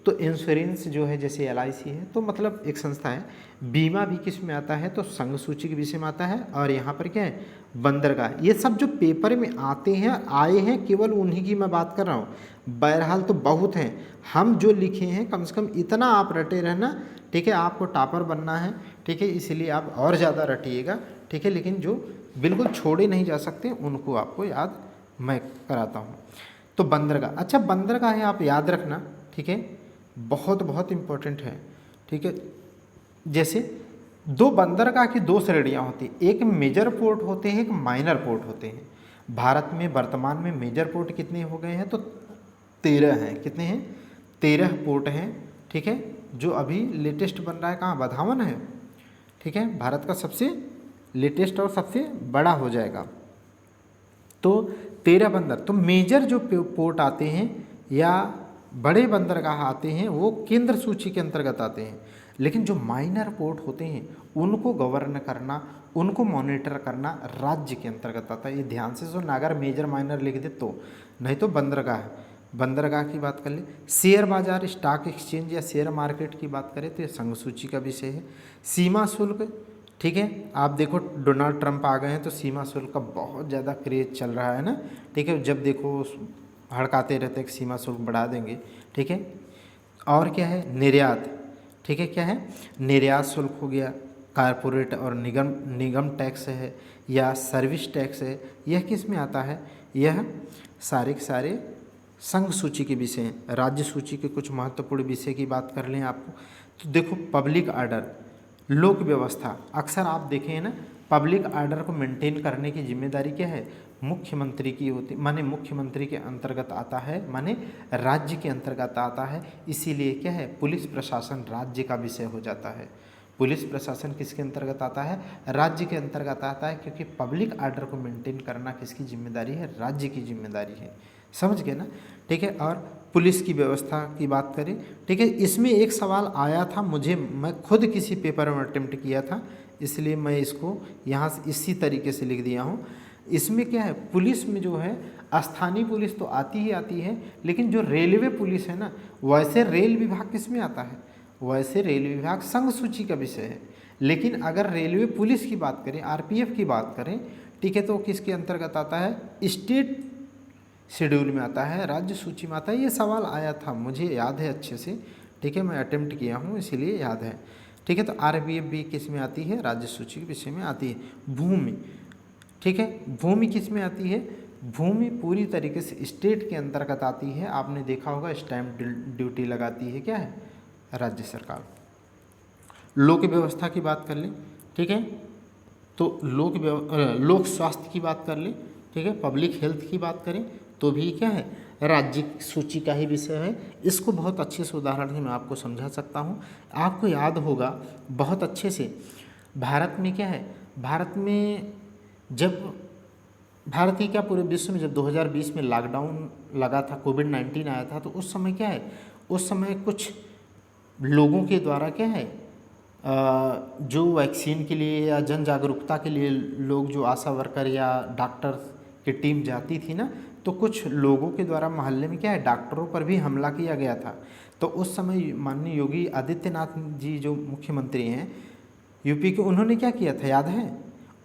तो इंश्योरेंस जो है जैसे LIC है, तो मतलब एक संस्था है। बीमा भी किस में आता है, तो संघ सूची के विषय में आता है। और यहाँ पर क्या है, बंदरगाह, ये सब जो पेपर में आते हैं, आए हैं, केवल उन्हीं की मैं बात कर रहा हूँ। बहरहाल तो बहुत हैं, हम जो लिखे हैं कम से कम इतना आप रटे रहना, ठीक है, आपको टॉपर बनना है, ठीक है, इसलिए आप और ज़्यादा रटिएगा, ठीक है, लेकिन जो बिल्कुल छोड़े नहीं जा सकते उनको आपको याद मैं कराता हूँ। तो बंदरगाह, अच्छा बंदरगाह है, आप याद रखना, ठीक है, बहुत इम्पोर्टेंट है, ठीक है। जैसे दो बंदरगाह की दो श्रेणियाँ होती हैं, एक मेजर पोर्ट होते हैं, एक माइनर पोर्ट होते हैं। भारत में वर्तमान में मेजर पोर्ट कितने हो गए हैं, तो 13 हैं। कितने हैं, 13 पोर्ट हैं, ठीक है, जो अभी लेटेस्ट बन रहा है कहाँ, बधावन है, ठीक है, भारत का सबसे लेटेस्ट और सबसे बड़ा हो जाएगा। तो 13 बंदर, तो मेजर जो पोर्ट आते हैं या बड़े बंदरगाह आते हैं वो केंद्र सूची के अंतर्गत आते हैं, लेकिन जो माइनर पोर्ट होते हैं उनको गवर्न करना, उनको मॉनिटर करना राज्य के अंतर्गत आता है। ये ध्यान से सुनना, अगर मेजर माइनर लिख दे तो, नहीं तो बंदरगाह की बात कर ले। शेयर बाजार, स्टॉक एक्सचेंज या शेयर मार्केट की बात करें तो ये संघ सूची का विषय है। सीमा शुल्क, ठीक है, आप देखो डोनाल्ड ट्रंप आ गए हैं तो सीमा शुल्क का बहुत ज़्यादा क्रेज चल रहा है ना, ठीक है, जब देखो हड़काते रहते हैं कि सीमा शुल्क बढ़ा देंगे, ठीक है। और क्या है, निर्यात, ठीक है, क्या है, निर्यात शुल्क हो गया, कारपोरेट और निगम टैक्स है या सर्विस टैक्स है, यह किस में आता है, यह सारे के सारे संघ सूची के विषय हैं। राज्य सूची के कुछ महत्वपूर्ण विषय की बात कर लें आपको तो देखो, पब्लिक ऑर्डर, लोक व्यवस्था, अक्सर आप देखें ना, पब्लिक ऑर्डर को मेंटेन करने की जिम्मेदारी क्या है, मुख्यमंत्री की होती, माने मुख्यमंत्री के अंतर्गत आता है, माने राज्य के अंतर्गत आता है। इसीलिए क्या है, पुलिस प्रशासन राज्य का विषय हो जाता है। पुलिस प्रशासन किसके अंतर्गत आता है, राज्य के अंतर्गत आता है, क्योंकि पब्लिक ऑर्डर को मेंटेन करना किसकी जिम्मेदारी है, राज्य की जिम्मेदारी है। समझ गए ना, ठीक है। और पुलिस की व्यवस्था की बात करें, ठीक है, इसमें एक सवाल आया था मुझे, मैं खुद किसी पेपर में अटेम्प्ट किया था, इसलिए मैं इसको यहाँ से इसी तरीके से लिख दिया हूँ। इसमें क्या है, पुलिस में जो है स्थानीय पुलिस तो आती ही आती है, लेकिन जो रेलवे पुलिस है ना, वैसे रेल विभाग किस में आता है, वैसे रेल विभाग संघ सूची का विषय है। लेकिन अगर रेलवे पुलिस की बात करें, आरपीएफ की बात करें, ठीक है, तो किसके अंतर्गत आता है, स्टेट शेड्यूल में आता है, राज्य सूची में आता है। ये सवाल आया था, मुझे याद है अच्छे से, ठीक है, मैं अटेम्प्ट किया हूँ इसीलिए याद है, ठीक है। तो आरपीएफ भी किस में आती है, राज्य सूची के विषय में आती है। भूमि, ठीक है, भूमि किस में आती है, भूमि पूरी तरीके से स्टेट के अंतर्गत आती है। आपने देखा होगा स्टैंप ड्यूटी लगाती है क्या है, राज्य सरकार। लोक व्यवस्था की बात कर लें, ठीक है, तो लोक स्वास्थ्य की बात कर लें, ठीक है, पब्लिक हेल्थ की बात करें तो भी क्या है, राज्य सूची का ही विषय है। इसको बहुत अच्छे से उदाहरण से मैं आपको समझा सकता हूँ। आपको याद होगा बहुत अच्छे से, भारत में क्या है, भारत में जब भारत ही क्या पूरे विश्व में जब 2020 में लॉकडाउन लगा था, कोविड-19 आया था, तो उस समय क्या है, उस समय कुछ लोगों के द्वारा क्या है, जो वैक्सीन के लिए या जन जागरूकता के लिए लोग, जो आशा वर्कर या डॉक्टर की टीम जाती थी ना, तो कुछ लोगों के द्वारा मोहल्ले में क्या है, डॉक्टरों पर भी हमला किया गया था। तो उस समय माननीय योगी आदित्यनाथ जी जो मुख्यमंत्री हैं यूपी के, उन्होंने क्या किया था याद है,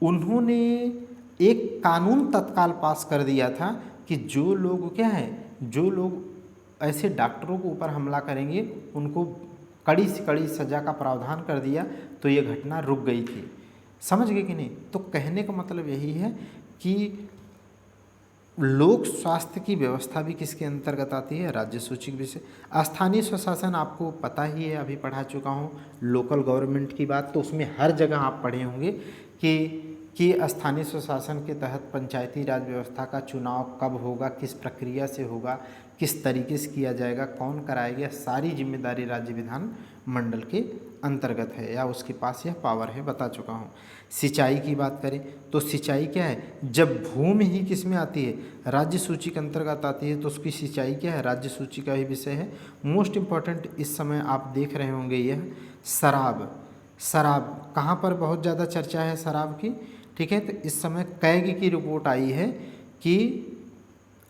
उन्होंने एक कानून तत्काल पास कर दिया था कि जो लोग क्या है, जो लोग ऐसे डॉक्टरों के ऊपर हमला करेंगे उनको कड़ी से कड़ी सज़ा का प्रावधान कर दिया, तो ये घटना रुक गई थी। समझ गए कि नहीं। तो कहने का मतलब यही है कि लोक स्वास्थ्य की व्यवस्था भी किसके अंतर्गत आती है, राज्य सूची के विषय। स्थानीय स्वशासन आपको पता ही है, अभी पढ़ा चुका हूँ। लोकल गवर्नमेंट की बात तो उसमें हर जगह आप पढ़े होंगे कि स्थानीय स्वशासन के तहत पंचायती राज व्यवस्था का चुनाव कब होगा, किस प्रक्रिया से होगा, किस तरीके से किया जाएगा, कौन कराएगा, सारी जिम्मेदारी राज्य विधान मंडल के अंतर्गत है या उसके पास यह पावर है, बता चुका हूँ। सिंचाई की बात करें तो सिंचाई क्या है, जब भूमि ही किस में आती है, राज्य सूची के अंतर्गत आती है, तो उसकी सिंचाई क्या है, राज्य सूची का ही विषय है। मोस्ट इम्पॉर्टेंट इस समय आप देख रहे होंगे यह शराब कहाँ पर बहुत ज़्यादा चर्चा है शराब की, ठीक है। तो इस समय कैग की रिपोर्ट आई है कि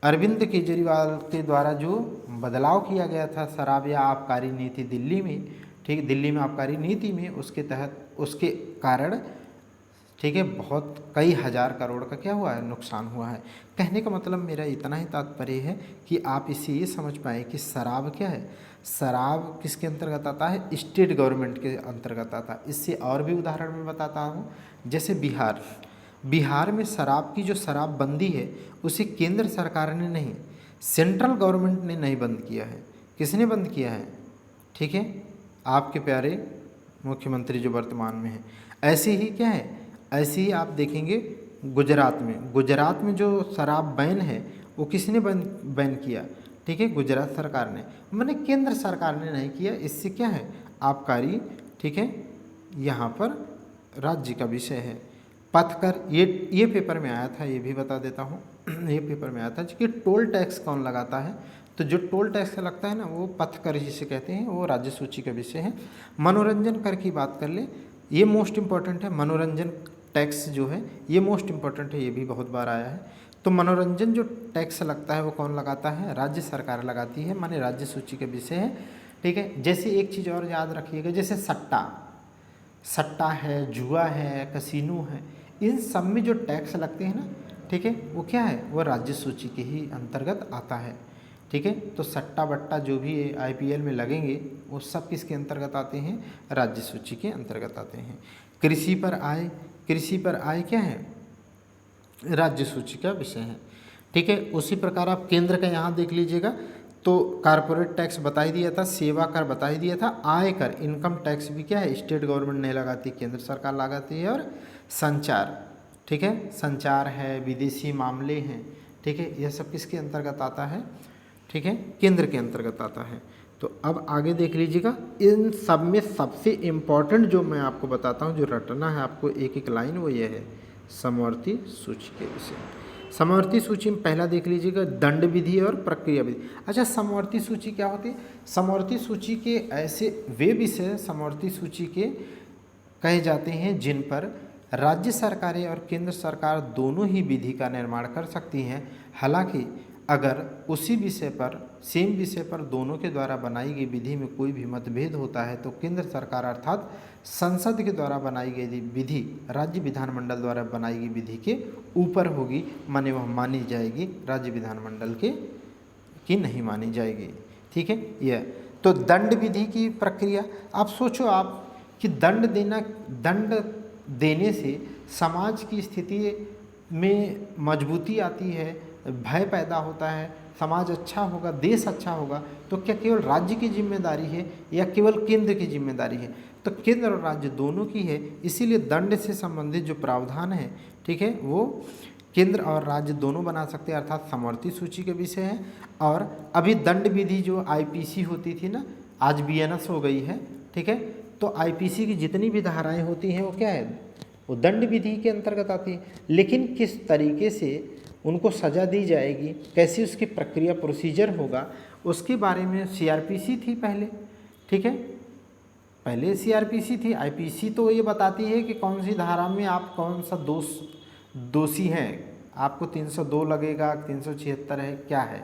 अरविंद केजरीवाल के द्वारा जो बदलाव किया गया था शराब या आबकारी नीति दिल्ली में, ठीक, दिल्ली में आबकारी नीति में, उसके तहत उसके कारण, ठीक है, बहुत कई हज़ार करोड़ का क्या हुआ है, नुकसान हुआ है। कहने का मतलब मेरा इतना ही तात्पर्य है कि आप इसे ये समझ पाएँ कि शराब क्या है, शराब किसके अंतर्गत आता है, स्टेट गवर्नमेंट के अंतर्गत आता है। इससे और भी उदाहरण मैं बताता हूँ, जैसे बिहार में शराब की जो शराबबंदी है उसे केंद्र सरकार ने नहीं, सेंट्रल गवर्नमेंट ने नहीं बंद किया है। किसने बंद किया है, ठीक है, आपके प्यारे मुख्यमंत्री जो वर्तमान में हैं। ऐसे ही क्या है, ऐसे ही आप देखेंगे गुजरात में जो शराब बैन है वो किसने बैन किया, ठीक है, गुजरात सरकार ने, माने केंद्र सरकार ने नहीं किया। इससे क्या है, आबकारी, ठीक है, यहाँ पर राज्य का विषय है। पथकर, ये पेपर में आया था, ये भी बता देता हूँ ये पेपर में आया था कि टोल टैक्स कौन लगाता है, तो जो टोल टैक्स लगता है ना वो पथकर जिसे कहते हैं, वो राज्य सूची का विषय है। मनोरंजन कर की बात कर ले, ये मोस्ट इम्पॉर्टेंट है। मनोरंजन टैक्स जो है ये मोस्ट इम्पॉर्टेंट है, ये भी बहुत बार आया है। तो मनोरंजन जो टैक्स लगता है वो कौन लगाता है, राज्य सरकार लगाती है, माने राज्य सूची का विषय है। ठीक है, जैसे एक चीज़ और याद रखिएगा, जैसे सट्टा है, जुआ है, कसिनो है, इन सब में जो टैक्स लगते हैं ना, ठीक है, वो क्या है, वो राज्य सूची के ही अंतर्गत आता है। ठीक है, तो सट्टा बट्टा जो भी IPL में लगेंगे वो सब किसके अंतर्गत आते हैं, राज्य सूची के अंतर्गत आते हैं। कृषि पर आय क्या है, राज्य सूची का विषय है। ठीक है, उसी प्रकार आप केंद्र का यहाँ देख लीजिएगा, तो कारपोरेट टैक्स बता ही दिया था, सेवा कर बता ही दिया था, आयकर इनकम टैक्स भी क्या है, स्टेट गवर्नमेंट नहीं लगाती, केंद्र सरकार लगाती है। और संचार, ठीक है, संचार है, विदेशी मामले हैं, ठीक है, यह सब किसके अंतर्गत आता है, ठीक है, केंद्र के अंतर्गत आता है। तो अब आगे देख लीजिएगा, इन सब में सबसे इम्पॉर्टेंट जो मैं आपको बताता हूँ, जो रटना है आपको एक एक लाइन, वो ये है समवर्ती सूची के विषय। समवर्ती सूची में पहला देख लीजिएगा, दंड विधि और प्रक्रिया विधि। अच्छा, समवर्ती सूची क्या होती है, समवर्ती सूची के ऐसे वे विषय समवर्ती सूची के कहे जाते हैं जिन पर राज्य सरकारें और केंद्र सरकार दोनों ही विधि का निर्माण कर सकती हैं। हालांकि अगर उसी विषय पर, सेम विषय पर दोनों के द्वारा बनाई गई विधि में कोई भी मतभेद होता है तो केंद्र सरकार अर्थात संसद के द्वारा बनाई गई विधि राज्य विधानमंडल द्वारा बनाई गई विधि के ऊपर होगी, माने वह मानी जाएगी, राज्य विधानमंडल के की नहीं मानी जाएगी। ठीक है, यह तो दंड विधि की प्रक्रिया। आप सोचो आप कि दंड देने से समाज की स्थिति में मजबूती आती है, भय पैदा होता है, समाज अच्छा होगा, देश अच्छा होगा, तो क्या केवल राज्य की जिम्मेदारी है या केवल केंद्र की जिम्मेदारी है, तो केंद्र और राज्य दोनों की है। इसीलिए दंड से संबंधित जो प्रावधान है, ठीक है, वो केंद्र और राज्य दोनों बना सकते हैं, अर्थात समवर्ती सूची के विषय है। और अभी दंड विधि जो IPC होती थी ना, आज BNS हो गई है, ठीक है, तो IPC की जितनी भी धाराएं होती हैं वो क्या है, वो दंड विधि के अंतर्गत आती है। लेकिन किस तरीके से उनको सज़ा दी जाएगी, कैसी उसकी प्रक्रिया प्रोसीजर होगा, उसके बारे में CRPC थी पहले, ठीक है, पहले CRPC थी। IPC तो ये बताती है कि कौन सी धारा में आप कौन सा दोषी हैं, आपको 302 लगेगा, 376 है, क्या है,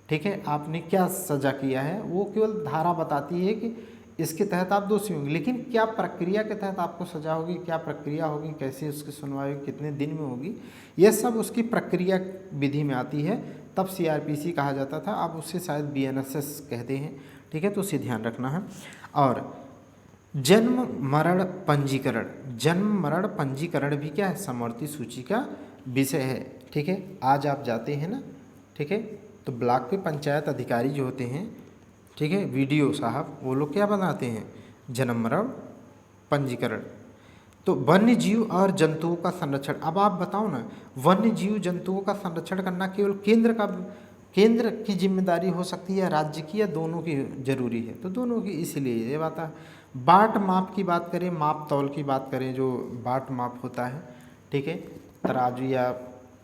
ठीक है, आपने क्या सज़ा किया है, वो केवल धारा बताती है कि इसके तहत आप दोषी होंगे। लेकिन क्या प्रक्रिया के तहत आपको सजा होगी, क्या प्रक्रिया होगी, कैसे उसकी सुनवाई कितने दिन में होगी, यह सब उसकी प्रक्रिया विधि में आती है। तब CRPC कहा जाता था, अब उससे शायद BNSS कहते हैं। ठीक है, तो उसे ध्यान रखना है। और जन्म मरण पंजीकरण भी क्या है, समवर्ती सूची का विषय है। ठीक है, आज आप जाते हैं ना, ठीक है, तो ब्लॉक पे पंचायत अधिकारी जो होते हैं, ठीक है, VDO साहब, वो लोग क्या बनाते हैं, जन्म मरण पंजीकरण। तो वन्य जीव और जंतुओं का संरक्षण, अब आप बताओ ना, वन्य जीव जंतुओं का संरक्षण करना केवल केंद्र की जिम्मेदारी हो सकती है, राज्य की, या दोनों की जरूरी है, तो दोनों की। इसलिए ये बात है। बाट माप की बात करें, माप तौल की बात करें, जो बाट माप होता है, ठीक है, तराजू या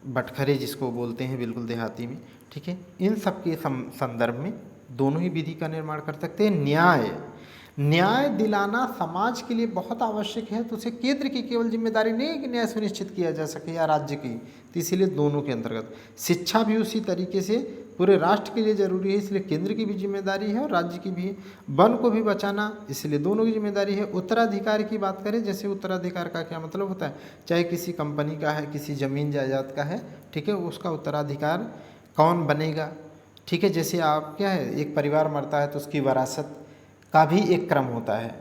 बटखरे जिसको बोलते हैं बिल्कुल देहाती में, ठीक है, इन सब के संदर्भ में दोनों ही विधि का निर्माण कर सकते हैं। न्याय दिलाना समाज के लिए बहुत आवश्यक है, तो उसे केंद्र की केवल जिम्मेदारी नहीं है कि न्याय सुनिश्चित किया जा सके, या राज्य की, तो इसीलिए दोनों के अंतर्गत। शिक्षा भी उसी तरीके से पूरे राष्ट्र के लिए जरूरी है, इसलिए केंद्र की भी जिम्मेदारी है और राज्य की भी है। वन को भी बचाना, इसलिए दोनों की जिम्मेदारी है। उत्तराधिकार की बात करें, जैसे उत्तराधिकार का क्या मतलब होता है, चाहे किसी कंपनी का है, किसी ज़मीन जायदाद का है, ठीक है, उसका उत्तराधिकार कौन बनेगा, ठीक है। जैसे आप क्या है, एक परिवार मरता है तो उसकी वरासत का भी एक क्रम होता है,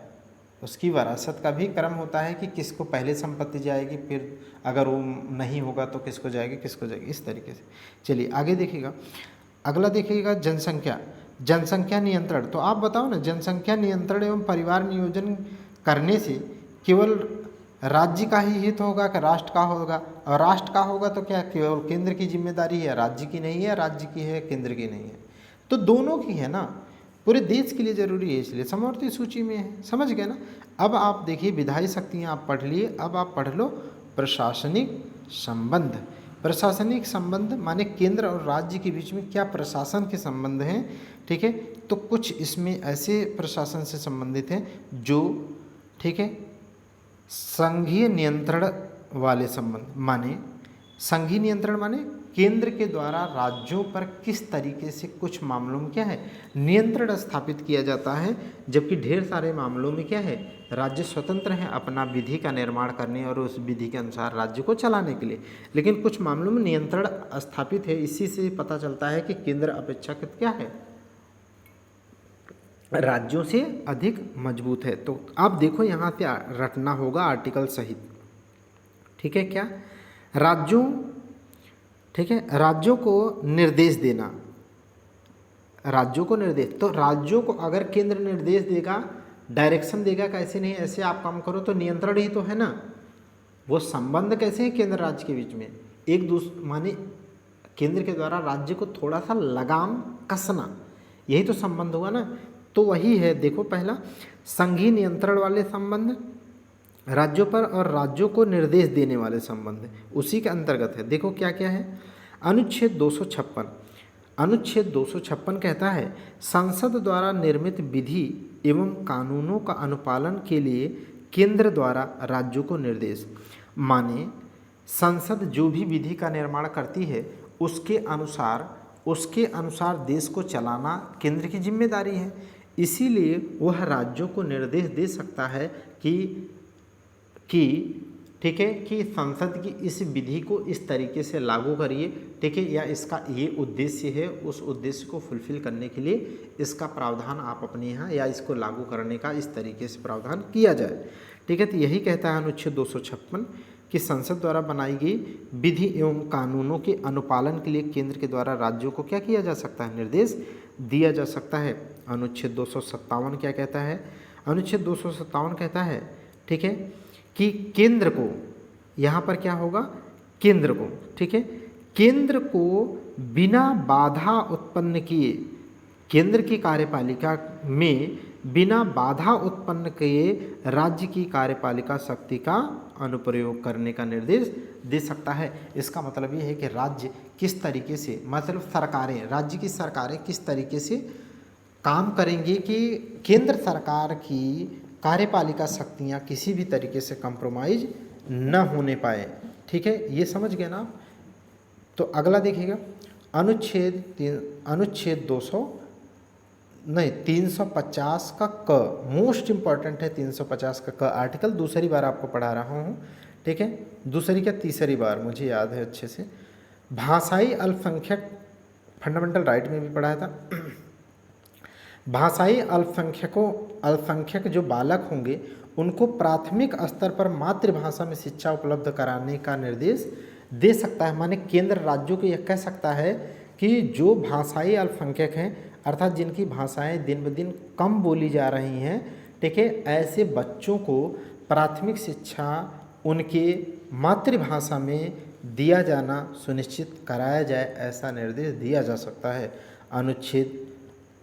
उसकी वरासत का भी क्रम होता है कि किसको पहले संपत्ति जाएगी, फिर अगर वो नहीं होगा तो किसको जाएगी, इस तरीके से। चलिए आगे देखिएगा, अगला देखिएगा जनसंख्या नियंत्रण। तो आप बताओ ना, जनसंख्या नियंत्रण एवं परिवार नियोजन करने से केवल राज्य का ही हित होगा कि राष्ट्र का होगा, और राष्ट्र का होगा तो क्या केवल केंद्र की जिम्मेदारी है, राज्य की नहीं है, राज्य की है, केंद्र की नहीं है, तो दोनों की है ना। पूरे देश के लिए ज़रूरी है, इसलिए समवर्ती सूची में है। समझ गए ना। अब आप देखिए विधायी शक्तियाँ आप पढ़ लिए, अब आप पढ़ लो प्रशासनिक संबंध। प्रशासनिक संबंध माने केंद्र और राज्य के बीच में क्या प्रशासन के संबंध हैं, ठीक है। तो कुछ इसमें ऐसे प्रशासन से संबंधित हैं जो, ठीक है, संघीय नियंत्रण वाले संबंध, माने संघीय नियंत्रण माने केंद्र के द्वारा राज्यों पर किस तरीके से कुछ मामलों में क्या है नियंत्रण स्थापित किया जाता है, जबकि ढेर सारे मामलों में क्या है राज्य स्वतंत्र हैं अपना विधि का निर्माण करने और उस विधि के अनुसार राज्य को चलाने के लिए, लेकिन कुछ मामलों में नियंत्रण स्थापित है। इसी से पता चलता है कि केंद्र अपेक्षाकृत क्या है राज्यों से अधिक मजबूत है। तो आप देखो यहाँ से रटना होगा आर्टिकल सहित, ठीक है। क्या राज्यों, ठीक है, राज्यों को निर्देश देना, राज्यों को निर्देश, तो राज्यों को अगर केंद्र निर्देश देगा, डायरेक्शन देगा, कैसे नहीं ऐसे आप काम करो, तो नियंत्रण ही तो है ना। वो संबंध कैसे है केंद्र राज्य के बीच में, एक दूसरे माने केंद्र के द्वारा राज्य को थोड़ा सा लगाम कसना, यही तो संबंध हुआ ना। तो वही है, देखो पहला संघीय नियंत्रण वाले संबंध राज्यों पर और राज्यों को निर्देश देने वाले संबंध उसी के अंतर्गत है। देखो क्या क्या है, अनुच्छेद 256, अनुच्छेद 256 कहता है संसद द्वारा निर्मित विधि एवं कानूनों का अनुपालन के लिए केंद्र द्वारा राज्यों को निर्देश, माने संसद जो भी विधि का निर्माण करती है उसके अनुसार देश को चलाना केंद्र की जिम्मेदारी है। इसीलिए वह राज्यों को निर्देश दे सकता है कि ठीक है कि संसद की इस विधि को इस तरीके से लागू करिए, ठीक है, या इसका ये उद्देश्य है, उस उद्देश्य को फुलफिल करने के लिए इसका प्रावधान आप अपने यहाँ या इसको लागू करने का इस तरीके से प्रावधान किया जाए, ठीक है। तो यही कहता है अनुच्छेद 256 कि संसद द्वारा बनाई गई विधि एवं कानूनों के अनुपालन के लिए केंद्र के द्वारा राज्यों को क्या किया जा सकता है, निर्देश दिया जा सकता है। अनुच्छेद 257 क्या कहता है, अनुच्छेद 257 कहता है, ठीक है, कि केंद्र को, यहाँ पर क्या होगा, केंद्र को, ठीक है, केंद्र को बिना बाधा उत्पन्न किए, केंद्र की कार्यपालिका में बिना बाधा उत्पन्न किए राज्य की कार्यपालिका शक्ति का अनुप्रयोग करने का निर्देश दे सकता है। इसका मतलब ये है कि राज्य किस तरीके से, मतलब सरकारें, राज्य की सरकारें किस तरीके से काम करेंगी कि केंद्र सरकार की कार्यपालिका शक्तियाँ किसी भी तरीके से कंप्रोमाइज न होने पाए, ठीक है, ये समझ गए ना आप। तो अगला देखिएगा अनुच्छेद 350 का क, मोस्ट इम्पॉर्टेंट है 350 का क आर्टिकल, दूसरी बार आपको पढ़ा रहा हूँ, ठीक है, दूसरी क्या तीसरी बार मुझे याद है अच्छे से। भाषाई अल्पसंख्यक, फंडामेंटल राइट में भी पढ़ाया था। भाषाई अल्पसंख्यक जो बालक होंगे उनको प्राथमिक स्तर पर मातृभाषा में शिक्षा उपलब्ध कराने का निर्देश दे सकता है। माने केंद्र राज्यों को यह कह सकता है कि जो भाषाई अल्पसंख्यक हैं, अर्थात जिनकी भाषाएं दिन ब दिन कम बोली जा रही हैं, ठीक है, ऐसे बच्चों को प्राथमिक शिक्षा उनके मातृभाषा में दिया जाना सुनिश्चित कराया जाए, ऐसा निर्देश दिया जा सकता है। अनुच्छेद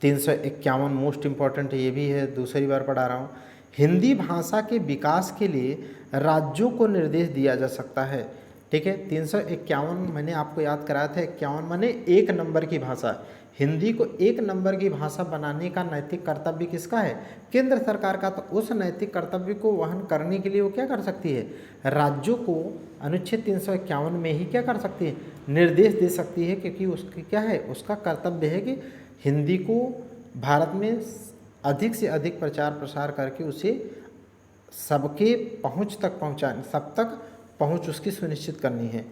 351 मोस्ट इम्पॉर्टेंट ये भी है, दूसरी बार पढ़ा रहा हूँ। हिंदी भाषा के विकास के लिए राज्यों को निर्देश दिया जा सकता है, ठीक है। 351 मैंने आपको याद कराया था, 51 माने एक नंबर की भाषा, हिंदी को एक नंबर की भाषा बनाने का नैतिक कर्तव्य किसका है, केंद्र सरकार का। तो उस नैतिक कर्तव्य को वहन करने के लिए वो क्या कर सकती है, राज्यों को अनुच्छेद 351 में ही क्या कर सकती है, निर्देश दे सकती है, क्योंकि उसकी क्या है, उसका कर्तव्य है कि हिंदी को भारत में अधिक से अधिक प्रचार प्रसार करके उसे सबके पहुंच तक पहुंचाने, सब तक पहुंच उसकी सुनिश्चित करनी है,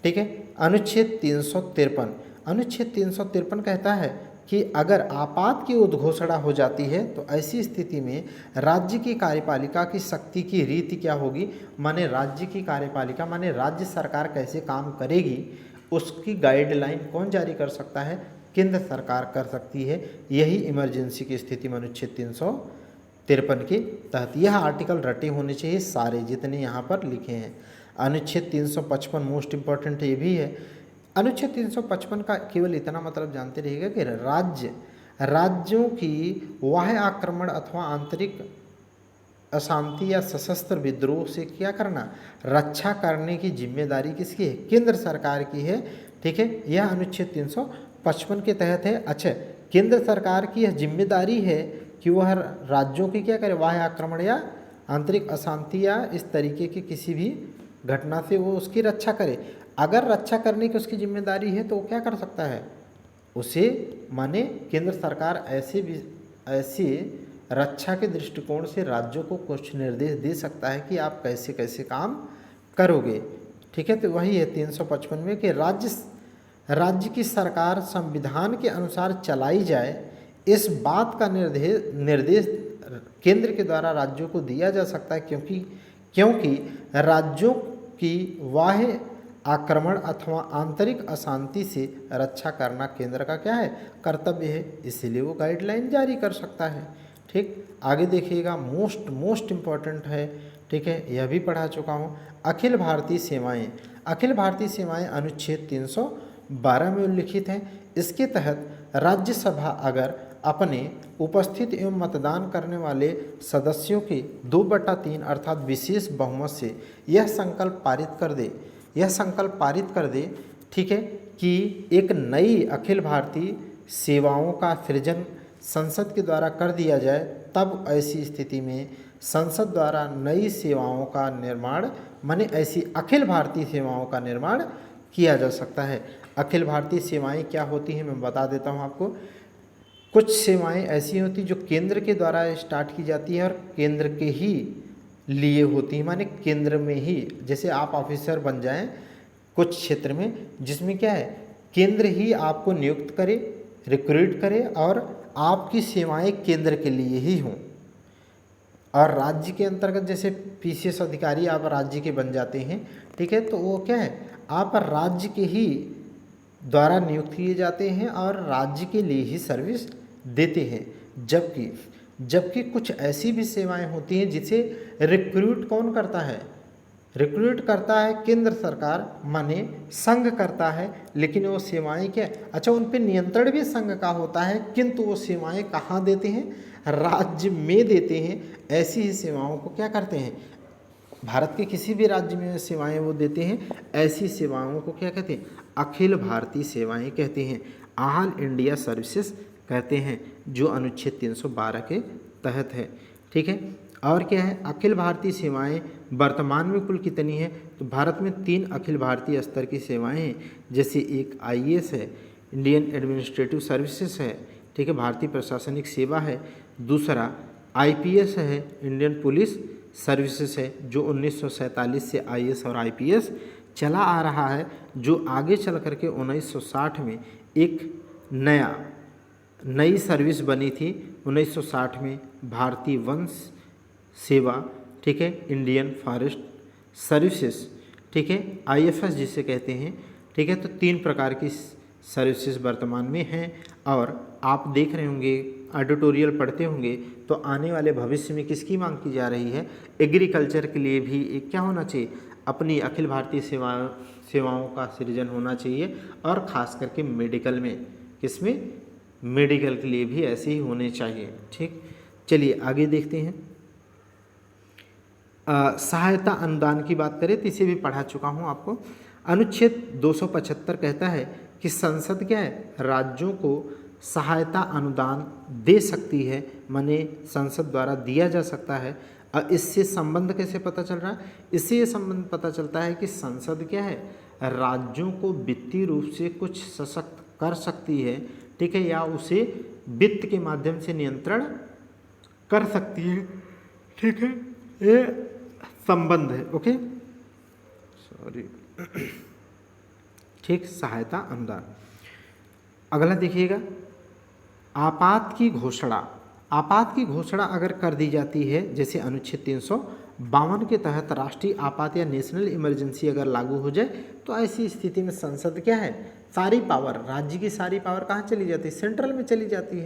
ठीक है। अनुच्छेद 353, अनुच्छेद 353 कहता है कि अगर आपात की उद्घोषणा हो जाती है तो ऐसी स्थिति में राज्य की कार्यपालिका की शक्ति की रीति क्या होगी, माने राज्य की कार्यपालिका माने राज्य सरकार कैसे काम करेगी, उसकी गाइडलाइन कौन जारी कर सकता है, केंद्र सरकार कर सकती है। यही इमरजेंसी की स्थिति में अनुच्छेद 353 के तहत, यह आर्टिकल रटे होने चाहिए सारे जितने यहाँ पर लिखे हैं। अनुच्छेद 355 मोस्ट इम्पॉर्टेंट ये भी है। अनुच्छेद 355 का केवल इतना मतलब जानते रहिएगा कि राज्यों की बाह्य आक्रमण अथवा आंतरिक अशांति या सशस्त्र विद्रोह से क्या करना, रक्षा करने की जिम्मेदारी किसकी है, केंद्र सरकार की है। ठीक है, यह अनुच्छेद 355 के तहत है। अच्छा, केंद्र सरकार की यह जिम्मेदारी है कि वह राज्यों की क्या करे, बाह्य आक्रमण या आंतरिक अशांति या इस तरीके की किसी भी घटना से वो उसकी रक्षा करे। अगर रक्षा करने की उसकी जिम्मेदारी है तो वो क्या कर सकता है, उसे माने केंद्र सरकार ऐसे रक्षा के दृष्टिकोण से राज्यों को कुछ निर्देश दे सकता है कि आप कैसे कैसे काम करोगे। ठीक है, तो वही है 355 में कि राज्य की सरकार संविधान के अनुसार चलाई जाए, इस बात का निर्देश केंद्र के द्वारा राज्यों को दिया जा सकता है, क्योंकि राज्यों की बाह्य आक्रमण अथवा आंतरिक अशांति से रक्षा करना केंद्र का क्या है, कर्तव्य है, इसीलिए वो गाइडलाइन जारी कर सकता है। ठीक, आगे देखिएगा, मोस्ट इम्पॉर्टेंट है। ठीक है, यह भी पढ़ा चुका हूँ। अखिल भारतीय सेवाएं, अखिल भारतीय सेवाएं अनुच्छेद 312 में उल्लिखित हैं। इसके तहत राज्यसभा अगर अपने उपस्थित एवं मतदान करने वाले सदस्यों के 2/3 अर्थात विशेष बहुमत से यह संकल्प पारित कर दे, ठीक है, कि एक नई अखिल भारतीय सेवाओं का सृजन संसद के द्वारा कर दिया जाए, तब ऐसी स्थिति में संसद द्वारा नई सेवाओं का निर्माण माने ऐसी अखिल भारतीय सेवाओं का निर्माण किया जा सकता है। अखिल भारतीय सेवाएं क्या होती हैं मैं बता देता हूं आपको। कुछ सेवाएं ऐसी होती जो केंद्र के द्वारा स्टार्ट की जाती है और केंद्र के ही लिए होती है, माने केंद्र में ही, जैसे आप ऑफिसर बन जाएं कुछ क्षेत्र में जिसमें क्या है, केंद्र ही आपको नियुक्त करे, रिक्रूट करे और आपकी सेवाएं केंद्र के लिए ही हों। और राज्य के अंतर्गत जैसे पीसीएस अधिकारी आप राज्य के बन जाते हैं, ठीक है, तो वो क्या है, आप राज्य के ही द्वारा नियुक्त किए जाते हैं और राज्य के लिए ही सर्विस देते हैं। जबकि कुछ ऐसी भी सेवाएं होती हैं जिसे रिक्रूट कौन करता है, रिक्रूट करता है केंद्र सरकार, माने संघ करता है, लेकिन वो सेवाएं क्या, अच्छा उन पर नियंत्रण भी संघ का होता है, किंतु वो सेवाएं कहाँ देते हैं, राज्य में देते हैं। ऐसी ही सेवाओं को क्या करते हैं, भारत के किसी भी राज्य में सेवाएं वो देते हैं, ऐसी सेवाओं को क्या कहते हैं, अखिल भारतीय सेवाएं कहते हैं, ऑल इंडिया सर्विसेज कहते हैं, जो अनुच्छेद 312 के तहत है। ठीक है, और क्या है, अखिल भारतीय सेवाएं वर्तमान में कुल कितनी है, तो भारत में 3 अखिल भारतीय स्तर की सेवाएं हैं, जैसे एक आईएएस है, इंडियन एडमिनिस्ट्रेटिव सर्विसेज है, ठीक है, भारतीय प्रशासनिक सेवा है, दूसरा आईपीएस है, इंडियन पुलिस सर्विसेज है, जो 1947 से आईएएस और आईपीएस चला आ रहा है, जो आगे चल करके 1960 में एक नई सर्विस बनी थी 1960 में, भारतीय वंश सेवा, ठीक है, इंडियन फॉरेस्ट सर्विसेज, ठीक है, आईएफएस जिसे कहते हैं। ठीक है, तो 3 प्रकार की सर्विसेज वर्तमान में हैं। और आप देख रहे होंगे, एडिटोरियल पढ़ते होंगे, तो आने वाले भविष्य में किसकी मांग की जा रही है, एग्रीकल्चर के लिए भी एक क्या होना चाहिए, अपनी अखिल भारतीय सेवाओं का सृजन होना चाहिए, और ख़ास करके मेडिकल में, किसमें, मेडिकल के लिए भी ऐसे ही होने चाहिए। ठीक, चलिए आगे देखते हैं। सहायता अनुदान की बात करें तो इसे भी पढ़ा चुका हूँ आपको। अनुच्छेद 275 कहता है कि संसद क्या है, राज्यों को सहायता अनुदान दे सकती है, माने संसद द्वारा दिया जा सकता है। और इससे संबंध कैसे पता चल रहा है, इससे ये संबंध पता चलता है कि संसद क्या है, राज्यों को वित्तीय रूप से कुछ सशक्त कर सकती है, ठीक है, या उसे वित्त के माध्यम से नियंत्रण कर सकती है। ठीक है, ये संबंध है। ओके, सॉरी, ठीक, सहायता अनुदान। अगला देखिएगा, आपात की घोषणा अगर कर दी जाती है, जैसे अनुच्छेद 352 के तहत राष्ट्रीय आपात या नेशनल इमरजेंसी अगर लागू हो जाए, तो ऐसी स्थिति में संसद क्या है, सारी पावर, राज्य की सारी पावर कहाँ चली जाती है, सेंट्रल में चली जाती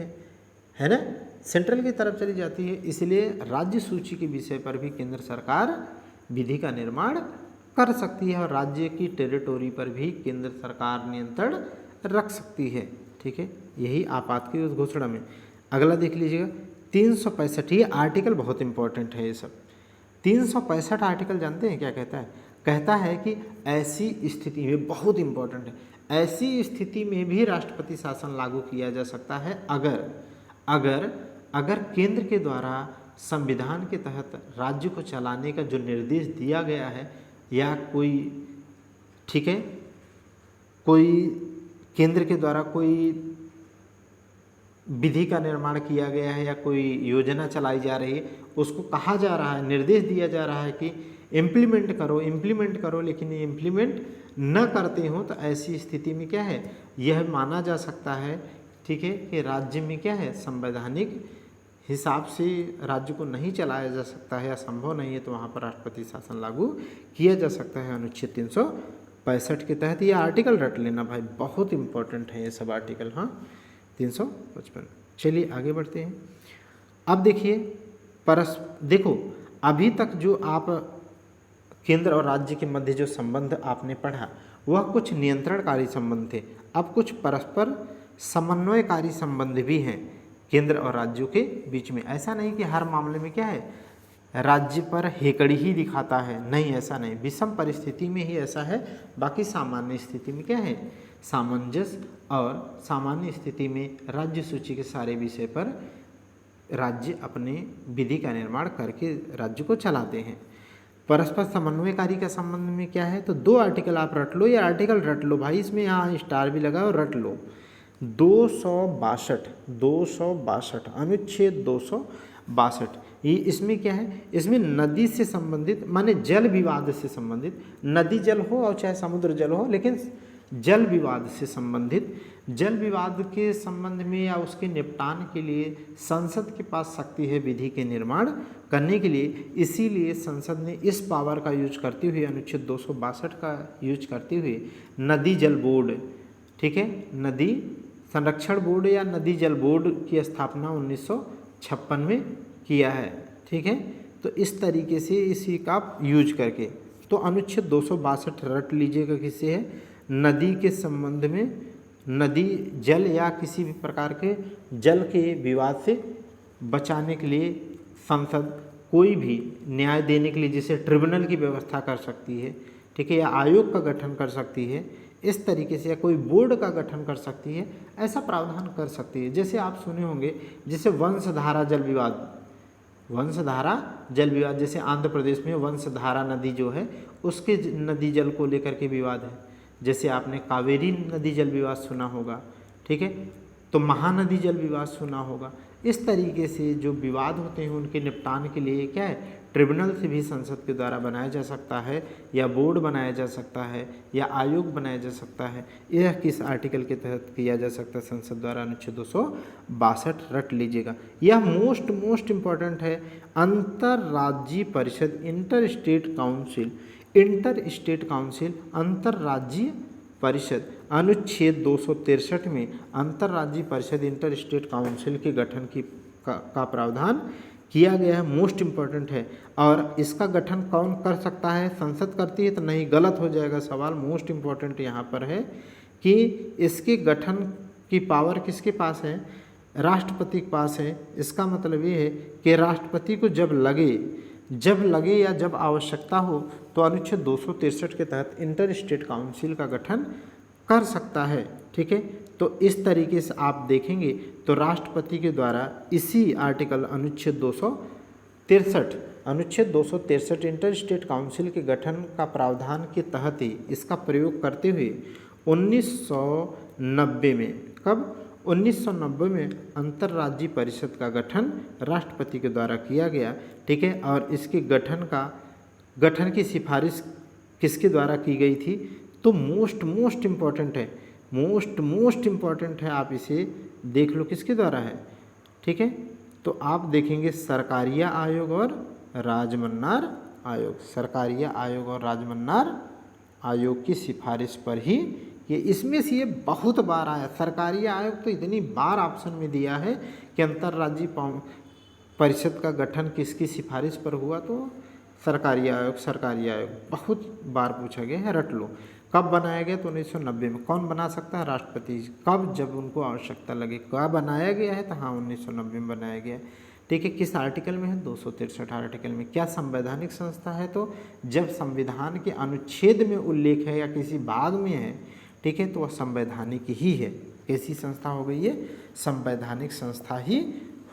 है ना, सेंट्रल की तरफ चली जाती है। इसलिए राज्य सूची के विषय पर भी केंद्र सरकार विधि का निर्माण कर सकती है, और राज्य की टेरिटोरी पर भी केंद्र सरकार नियंत्रण रख सकती है। ठीक है, यही आपात की उस घोषणा में। अगला देख लीजिएगा 365, ये आर्टिकल बहुत इंपॉर्टेंट है। ये सब 365 आर्टिकल जानते हैं क्या कहता है? कहता है कि ऐसी स्थिति में, बहुत इंपॉर्टेंट है, ऐसी स्थिति में भी राष्ट्रपति शासन लागू किया जा सकता है अगर अगर अगर केंद्र के द्वारा संविधान के तहत राज्य को चलाने का जो निर्देश दिया गया है, या कोई, ठीक है, कोई केंद्र के द्वारा कोई विधि का निर्माण किया गया है या कोई योजना चलाई जा रही है, उसको कहा जा रहा है, निर्देश दिया जा रहा है कि इम्प्लीमेंट करो, लेकिन ये इम्प्लीमेंट न करते हो, तो ऐसी स्थिति में क्या है, यह माना जा सकता है, ठीक है, कि राज्य में क्या है, संवैधानिक हिसाब से राज्य को नहीं चलाया जा सकता है या संभव नहीं है, तो वहाँ पर राष्ट्रपति शासन लागू किया जा सकता है अनुच्छेद 365 के तहत। ये आर्टिकल रट लेना भाई, बहुत इंपॉर्टेंट है ये सब आर्टिकल। हाँ, 355। चलिए आगे बढ़ते हैं। अब देखिए देखो, अभी तक जो आप केंद्र और राज्य के मध्य जो संबंध आपने पढ़ा, वह कुछ नियंत्रणकारी संबंध थे। अब कुछ परस्पर समन्वयकारी संबंध भी हैं केंद्र और राज्यों के बीच में। ऐसा नहीं कि हर मामले में क्या है, राज्य पर हेकड़ी ही दिखाता है, नहीं, ऐसा नहीं। विषम परिस्थिति में ही ऐसा है, बाकी सामान्य स्थिति में क्या है, सामंजस्य, और सामान्य स्थिति में राज्य सूची के सारे विषय पर राज्य अपने विधि का निर्माण करके राज्य को चलाते हैं। परस्पर समन्वयकारी का संबंध में क्या है, तो 2 आर्टिकल आप रट लो, ये आर्टिकल रट लो भाई, इसमें यहाँ स्टार भी लगा और रट लो। 262 अनुच्छेद 262, ये इसमें क्या है, इसमें नदी से संबंधित, माने जल विवाद से संबंधित, नदी जल हो और चाहे समुद्र जल हो, लेकिन जल विवाद से संबंधित, जल विवाद के संबंध में या उसके निपटान के लिए संसद के पास शक्ति है विधि के निर्माण करने के लिए। इसीलिए संसद ने इस पावर का यूज करते हुए, अनुच्छेद 262 का यूज करते हुए, नदी जल बोर्ड, ठीक है, नदी संरक्षण बोर्ड या नदी जल बोर्ड की स्थापना 1956 में किया है, ठीक है। तो इस तरीके से इसी का यूज करके, तो अनुच्छेद 262 रट लीजिएगा, किससे है, नदी के संबंध में, नदी जल या किसी भी प्रकार के जल के विवाद से बचाने के लिए संसद कोई भी न्याय देने के लिए जैसे ट्रिब्यूनल की व्यवस्था कर सकती है, ठीक है, या आयोग का गठन कर सकती है, इस तरीके से, या कोई बोर्ड का गठन कर सकती है, ऐसा प्रावधान कर सकती है। जैसे आप सुने होंगे, जैसे वंशधारा जल विवाद, वंशधारा जल विवाद, जैसे आंध्र प्रदेश में वंशधारा नदी जो है उसके नदी जल को लेकर के विवाद है। जैसे आपने कावेरी नदी जल विवाद सुना होगा, ठीक है, तो महानदी जल विवाद सुना होगा। इस तरीके से जो विवाद होते हैं उनके निपटान के लिए क्या है, ट्रिब्यूनल से भी संसद के द्वारा बनाया जा सकता है, या बोर्ड बनाया जा सकता है, या आयोग बनाया जा सकता है। यह किस आर्टिकल के तहत किया जा सकता है, संसद द्वारा, अनुच्छेद 262 रट लीजिएगा। यह मोस्ट इम्पॉर्टेंट है। अंतर्राज्यीय परिषद, इंटर स्टेट काउंसिल, अंतर्राज्यीय परिषद, अनुच्छेद 263 में अंतर्राज्यीय परिषद, इंटर स्टेट काउंसिल के गठन का प्रावधान किया गया है। मोस्ट इम्पॉर्टेंट है। और इसका गठन कौन कर सकता है, संसद करती है तो नहीं, गलत हो जाएगा सवाल। मोस्ट इम्पॉर्टेंट यहाँ पर है कि इसके गठन की पावर किसके पास है, राष्ट्रपति के पास है। इसका मतलब ये है कि राष्ट्रपति को जब लगे या जब आवश्यकता हो तो अनुच्छेद 263 के तहत इंटर स्टेट काउंसिल का गठन कर सकता है, ठीक है। तो इस तरीके से आप देखेंगे तो राष्ट्रपति के द्वारा इसी आर्टिकल अनुच्छेद 263 इंटर स्टेट काउंसिल के गठन का प्रावधान के तहत ही इसका प्रयोग करते हुए 1990 में, कब, 1990 में अंतर्राज्यीय परिषद का गठन राष्ट्रपति के द्वारा किया गया, ठीक है। और इसके गठन की सिफारिश किसके द्वारा की गई थी, तो मोस्ट इम्पॉर्टेंट है, आप इसे देख लो किसके द्वारा है, ठीक है। तो आप देखेंगे सरकारिया आयोग और राजमन्नार आयोग, सरकारिया आयोग और राजमन्नार आयोग की सिफारिश पर ही ये, इसमें से ये बहुत बार आया। सरकारी आयोग तो इतनी बार ऑप्शन में दिया है कि अंतर्राज्यीय परिषद का गठन किसकी सिफारिश पर हुआ, तो सरकारी आयोग बहुत बार पूछा गया है, रट लो। कब बनाया गया? तो 1990 में। कौन बना सकता है? राष्ट्रपति। कब? जब उनको आवश्यकता लगे। कब बनाया गया है? तो हाँ 1990 में बनाया गया है। ठीक है, किस आर्टिकल में है? 263 आर्टिकल में। क्या संवैधानिक संस्था है? तो जब संविधान के अनुच्छेद में उल्लेख है या किसी भाग में है, ठीक है, तो वह संवैधानिक ही है। कैसी संस्था हो गई है? संवैधानिक संस्था ही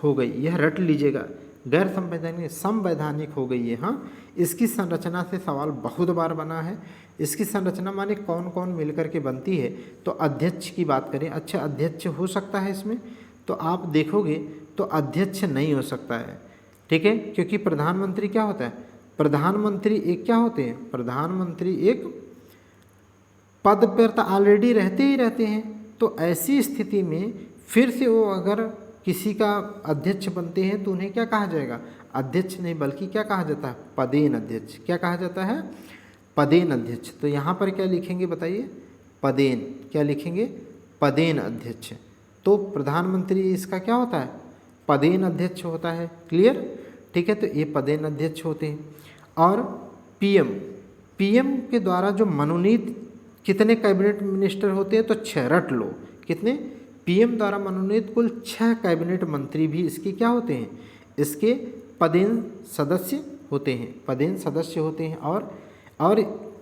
हो गई। यह रट लीजिएगा, गैर संवैधानिक संवैधानिक हो गई है। हाँ, इसकी संरचना से सवाल बहुत बार बना है। इसकी संरचना माने कौन कौन मिलकर के बनती है? तो अध्यक्ष की बात करें, अच्छा अध्यक्ष हो सकता है इसमें? तो आप देखोगे तो अध्यक्ष नहीं हो सकता है, ठीक है, क्योंकि प्रधानमंत्री क्या होता है? प्रधानमंत्री एक क्या होते हैं? प्रधानमंत्री एक पद पर तो ऑलरेडी रहते ही रहते हैं। तो ऐसी स्थिति में फिर से वो अगर किसी का अध्यक्ष बनते हैं तो उन्हें क्या कहा जाएगा? अध्यक्ष नहीं बल्कि क्या कहा जाता है? पदेन अध्यक्ष। क्या कहा जाता है? पदेन अध्यक्ष। तो यहाँ पर क्या लिखेंगे बताइए? पदेन। क्या लिखेंगे? पदेन अध्यक्ष। तो प्रधानमंत्री इसका क्या होता है? पदेन अध्यक्ष होता है। क्लियर? ठीक है, तो ये पदेन अध्यक्ष होते हैं। और पीएम, पीएम के द्वारा जो मनोनीत कितने कैबिनेट मिनिस्टर होते हैं? तो 6। रट लो, कितने? पीएम द्वारा मनोनीत कुल 6 कैबिनेट मंत्री भी इसके क्या होते हैं? इसके पदेन सदस्य होते हैं। पदेन सदस्य होते हैं। और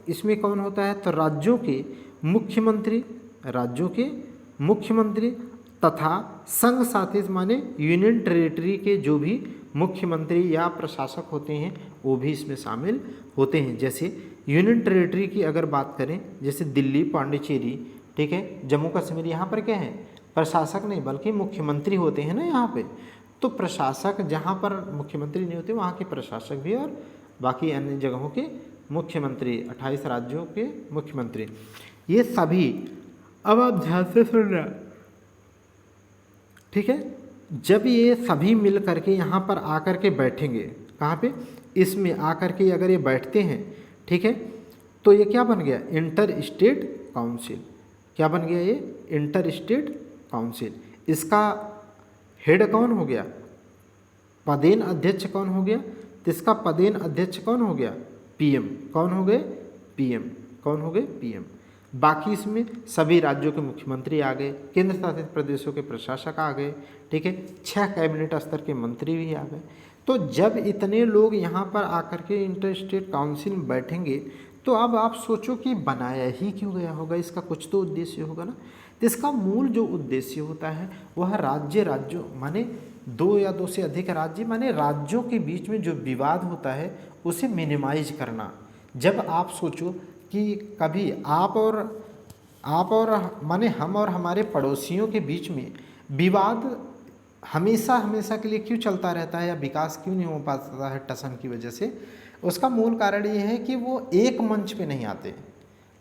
इसमें कौन होता है? तो राज्यों के मुख्यमंत्री, राज्यों के मुख्यमंत्री तथा संघ शासित माने यूनियन टेरिटरी के जो भी मुख्यमंत्री या प्रशासक होते हैं वो भी इसमें शामिल होते हैं। जैसे यूनियन टेरिटरी की अगर बात करें, जैसे दिल्ली, पांडिचेरी, ठीक है, जम्मू कश्मीर, यहाँ पर क्या है? प्रशासक नहीं बल्कि मुख्यमंत्री होते हैं ना यहाँ पे। तो प्रशासक जहाँ पर मुख्यमंत्री नहीं होते वहाँ के प्रशासक भी, और बाकी अन्य जगहों के मुख्यमंत्री, 28 राज्यों के मुख्यमंत्री, ये सभी। अब आप ध्यान से सुनना, ठीक है, जब ये सभी मिल करके यहाँ पर आकर के बैठेंगे, कहाँ पे? इसमें आकर के अगर ये बैठते हैं, ठीक है, तो ये क्या बन गया? Inter state council. क्या बन गया ये? Inter state council. इसका हेड कौन हो गया? पदेन अध्यक्ष कौन हो गया? तो इसका पदेन अध्यक्ष कौन हो गया? पीएम। कौन हो गए? पीएम। कौन हो गए? पीएम। बाकी इसमें सभी राज्यों के मुख्यमंत्री आ गए, केंद्र शासित प्रदेशों के प्रशासक आ गए, ठीक है, 6 कैबिनेट स्तर के मंत्री भी आ गए। तो जब इतने लोग यहाँ पर आकर के इंटर स्टेट काउंसिल में बैठेंगे तो अब आप सोचो कि बनाया ही क्यों गया होगा? इसका कुछ तो उद्देश्य होगा ना। तो इसका मूल जो उद्देश्य होता है वह राज्यों माने 2 या 2 से अधिक राज्य माने राज्यों के बीच में जो विवाद होता है उसे मिनिमाइज करना। जब आप सोचो कि कभी आप और माने हम और हमारे पड़ोसियों के बीच में विवाद हमेशा के लिए क्यों चलता रहता है या विकास क्यों नहीं हो पाता है टसन की वजह से? उसका मूल कारण ये है कि वो एक मंच पे नहीं आते,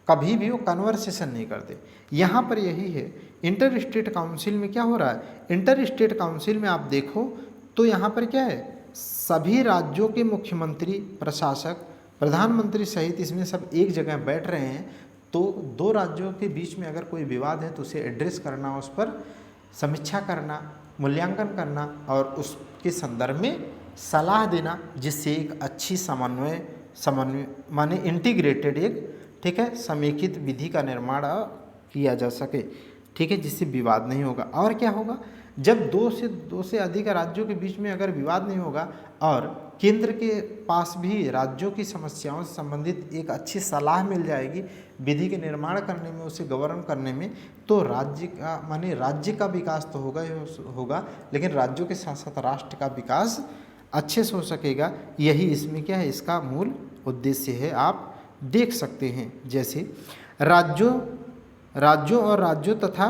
कभी भी वो कन्वर्सेशन नहीं करते। यहाँ पर यही है। इंटर स्टेट काउंसिल में क्या हो रहा है? इंटर स्टेट काउंसिल में आप देखो तो यहाँ पर क्या है? सभी राज्यों के मुख्यमंत्री, प्रशासक, प्रधानमंत्री सहित इसमें सब एक जगह बैठ रहे हैं। तो 2 राज्यों के बीच में अगर कोई विवाद है तो उसे एड्रेस करना, उस पर समीक्षा करना, मूल्यांकन करना और उसके संदर्भ में सलाह देना, जिससे एक अच्छी समन्वय माने इंटीग्रेटेड एक, ठीक है, समेकित विधि का निर्माण किया जा सके, ठीक है, जिससे विवाद नहीं होगा। और क्या होगा? जब 2 से अधिक राज्यों के बीच में अगर विवाद नहीं होगा और केंद्र के पास भी राज्यों की समस्याओं से संबंधित एक अच्छी सलाह मिल जाएगी विधि के निर्माण करने में, उसे गवर्न करने में, तो राज्य का विकास तो होगा ही होगा, लेकिन राज्यों के साथ साथ राष्ट्र का विकास अच्छे से हो सकेगा। यही इसमें क्या है? इसका मूल उद्देश्य है। आप देख सकते हैं जैसे राज्यों और राज्यों तथा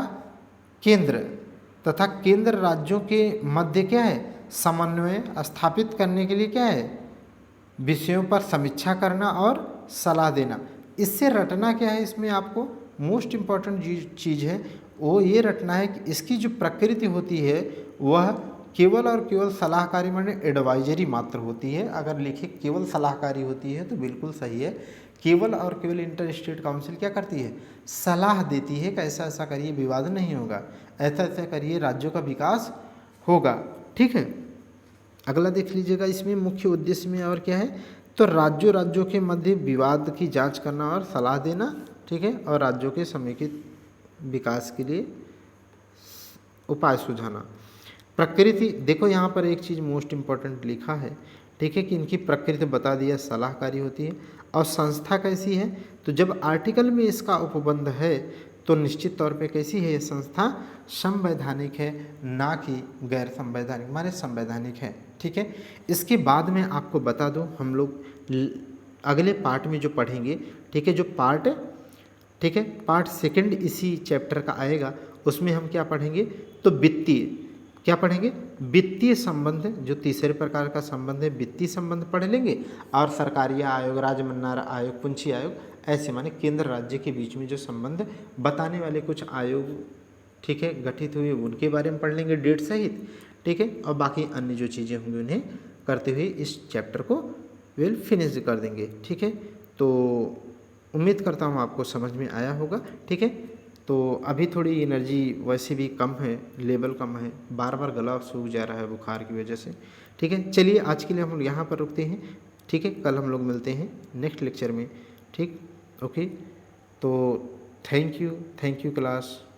केंद्र राज्यों के मध्य क्या है? समन्वय स्थापित करने के लिए क्या है? विषयों पर समीक्षा करना और सलाह देना। इससे रटना क्या है? इसमें आपको मोस्ट इम्पॉर्टेंट चीज़ है वो ये रटना है कि इसकी जो प्रकृति होती है वह केवल और केवल सलाहकारी माने एडवाइजरी मात्र होती है। अगर लिखे केवल सलाहकारी होती है तो बिल्कुल सही है। केवल और केवल इंटर स्टेट काउंसिल क्या करती है? सलाह देती है कि ऐसा ऐसा करिए विवाद नहीं होगा, ऐसा ऐसा करिए राज्यों का विकास होगा, ठीक है। अगला देख लीजिएगा, इसमें मुख्य उद्देश्य में और क्या है? तो राज्यों के मध्य विवाद की जांच करना और सलाह देना, ठीक है, और राज्यों के समेकित विकास के लिए उपाय सुझाना। प्रकृति, देखो यहाँ पर एक चीज़ मोस्ट इम्पॉर्टेंट लिखा है, ठीक है, कि इनकी प्रकृति बता दिया सलाहकारी होती है। और संस्था कैसी है, तो जब आर्टिकल में इसका उपबंध है तो निश्चित तौर पे कैसी है ये संस्था, संवैधानिक है, ना कि गैर संवैधानिक, माने संवैधानिक है। ठीक है, इसके बाद में आपको बता दूं, हम लोग अगले पार्ट में जो पढ़ेंगे, ठीक है, जो पार्ट, ठीक है, पार्ट सेकंड इसी चैप्टर का आएगा, उसमें हम क्या पढ़ेंगे, तो वित्तीय, क्या पढ़ेंगे, वित्तीय संबंध, जो तीसरे प्रकार का संबंध है वित्तीय संबंध पढ़ लेंगे। और सरकारी आयोग, राजमन्नार आयोग, पुंछी आयोग, ऐसे माने केंद्र राज्य के बीच में जो संबंध बताने वाले कुछ आयोग, ठीक है, गठित हुए, उनके बारे में पढ़ लेंगे डेट सहित। ठीक है, और बाकी अन्य जो चीज़ें होंगी उन्हें करते हुए इस चैप्टर को विल फिनिश कर देंगे। ठीक है, तो उम्मीद करता हूँ आपको समझ में आया होगा। ठीक है, तो अभी थोड़ी एनर्जी वैसे भी कम है, लेवल कम है, बार बार गला सूख जा रहा है बुखार की वजह से। ठीक है, चलिए आज के लिए हम लोग यहाँ पर रुकते हैं। ठीक है, कल हम लोग मिलते हैं नेक्स्ट लेक्चर में। ठीक, ओके, तो थैंक यू क्लास।